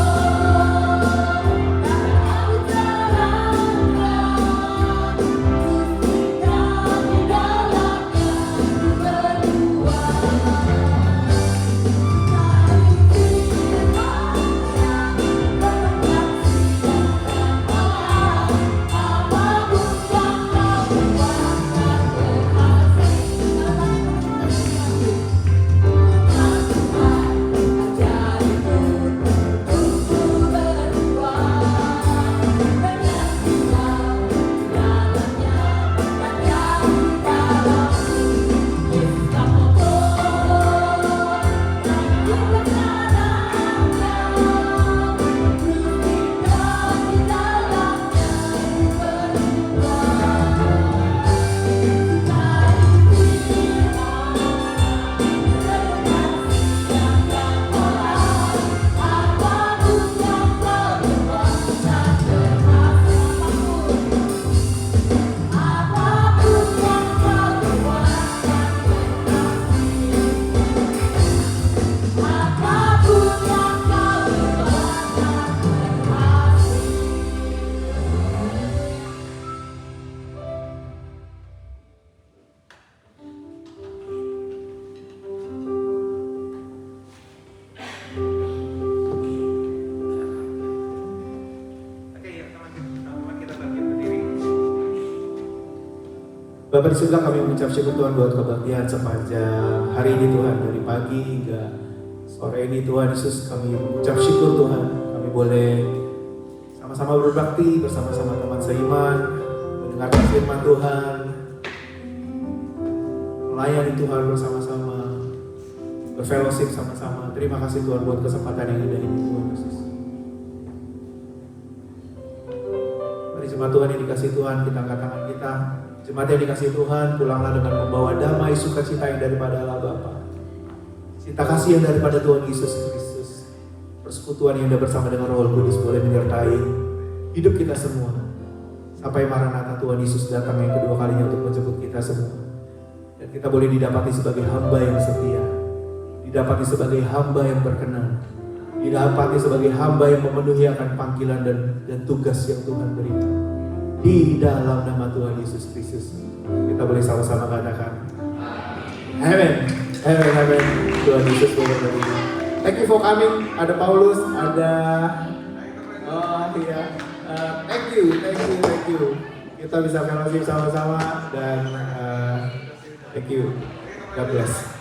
Bapa di surga, kami mengucap syukur Tuhan buat kebaktian sepanjang hari ini Tuhan, dari pagi hingga sore ini Tuhan Yesus. Kami mengucap syukur Tuhan, kami boleh sama-sama berbakti bersama-sama teman seiman, mendengarkan firman Tuhan, melayani Tuhan bersama-sama, berfellowship sama-sama. Terima kasih Tuhan buat kesempatan yang indah ini Tuhan Yesus. Mari jemaat Tuhan yang dikasih Tuhan, kita angkat tangan kita. Jemaat yang dikasih Tuhan, pulanglah dengan membawa damai sukacita yang daripada Allah Bapa, cinta kasih yang daripada Tuhan Yesus Kristus, persekutuan yang ada bersama dengan Roh Kudus boleh menyertai hidup kita semua sampai Maranatha Tuhan Yesus datang yang kedua kalinya untuk menjemput kita semua. Dan kita boleh didapati sebagai hamba yang setia, didapati sebagai hamba yang berkenan, didapati sebagai hamba yang memenuhi akan panggilan dan tugas yang Tuhan berikan. Di dalam nama Tuhan Yesus Kristus, kita boleh sama-sama katakan Amen, Amen, Amen. Tuhan Yesus berkati. Thank you for coming. Ada Paulus, ada thank you. Kita bisa fellowship sama-sama dan thank you. God bless.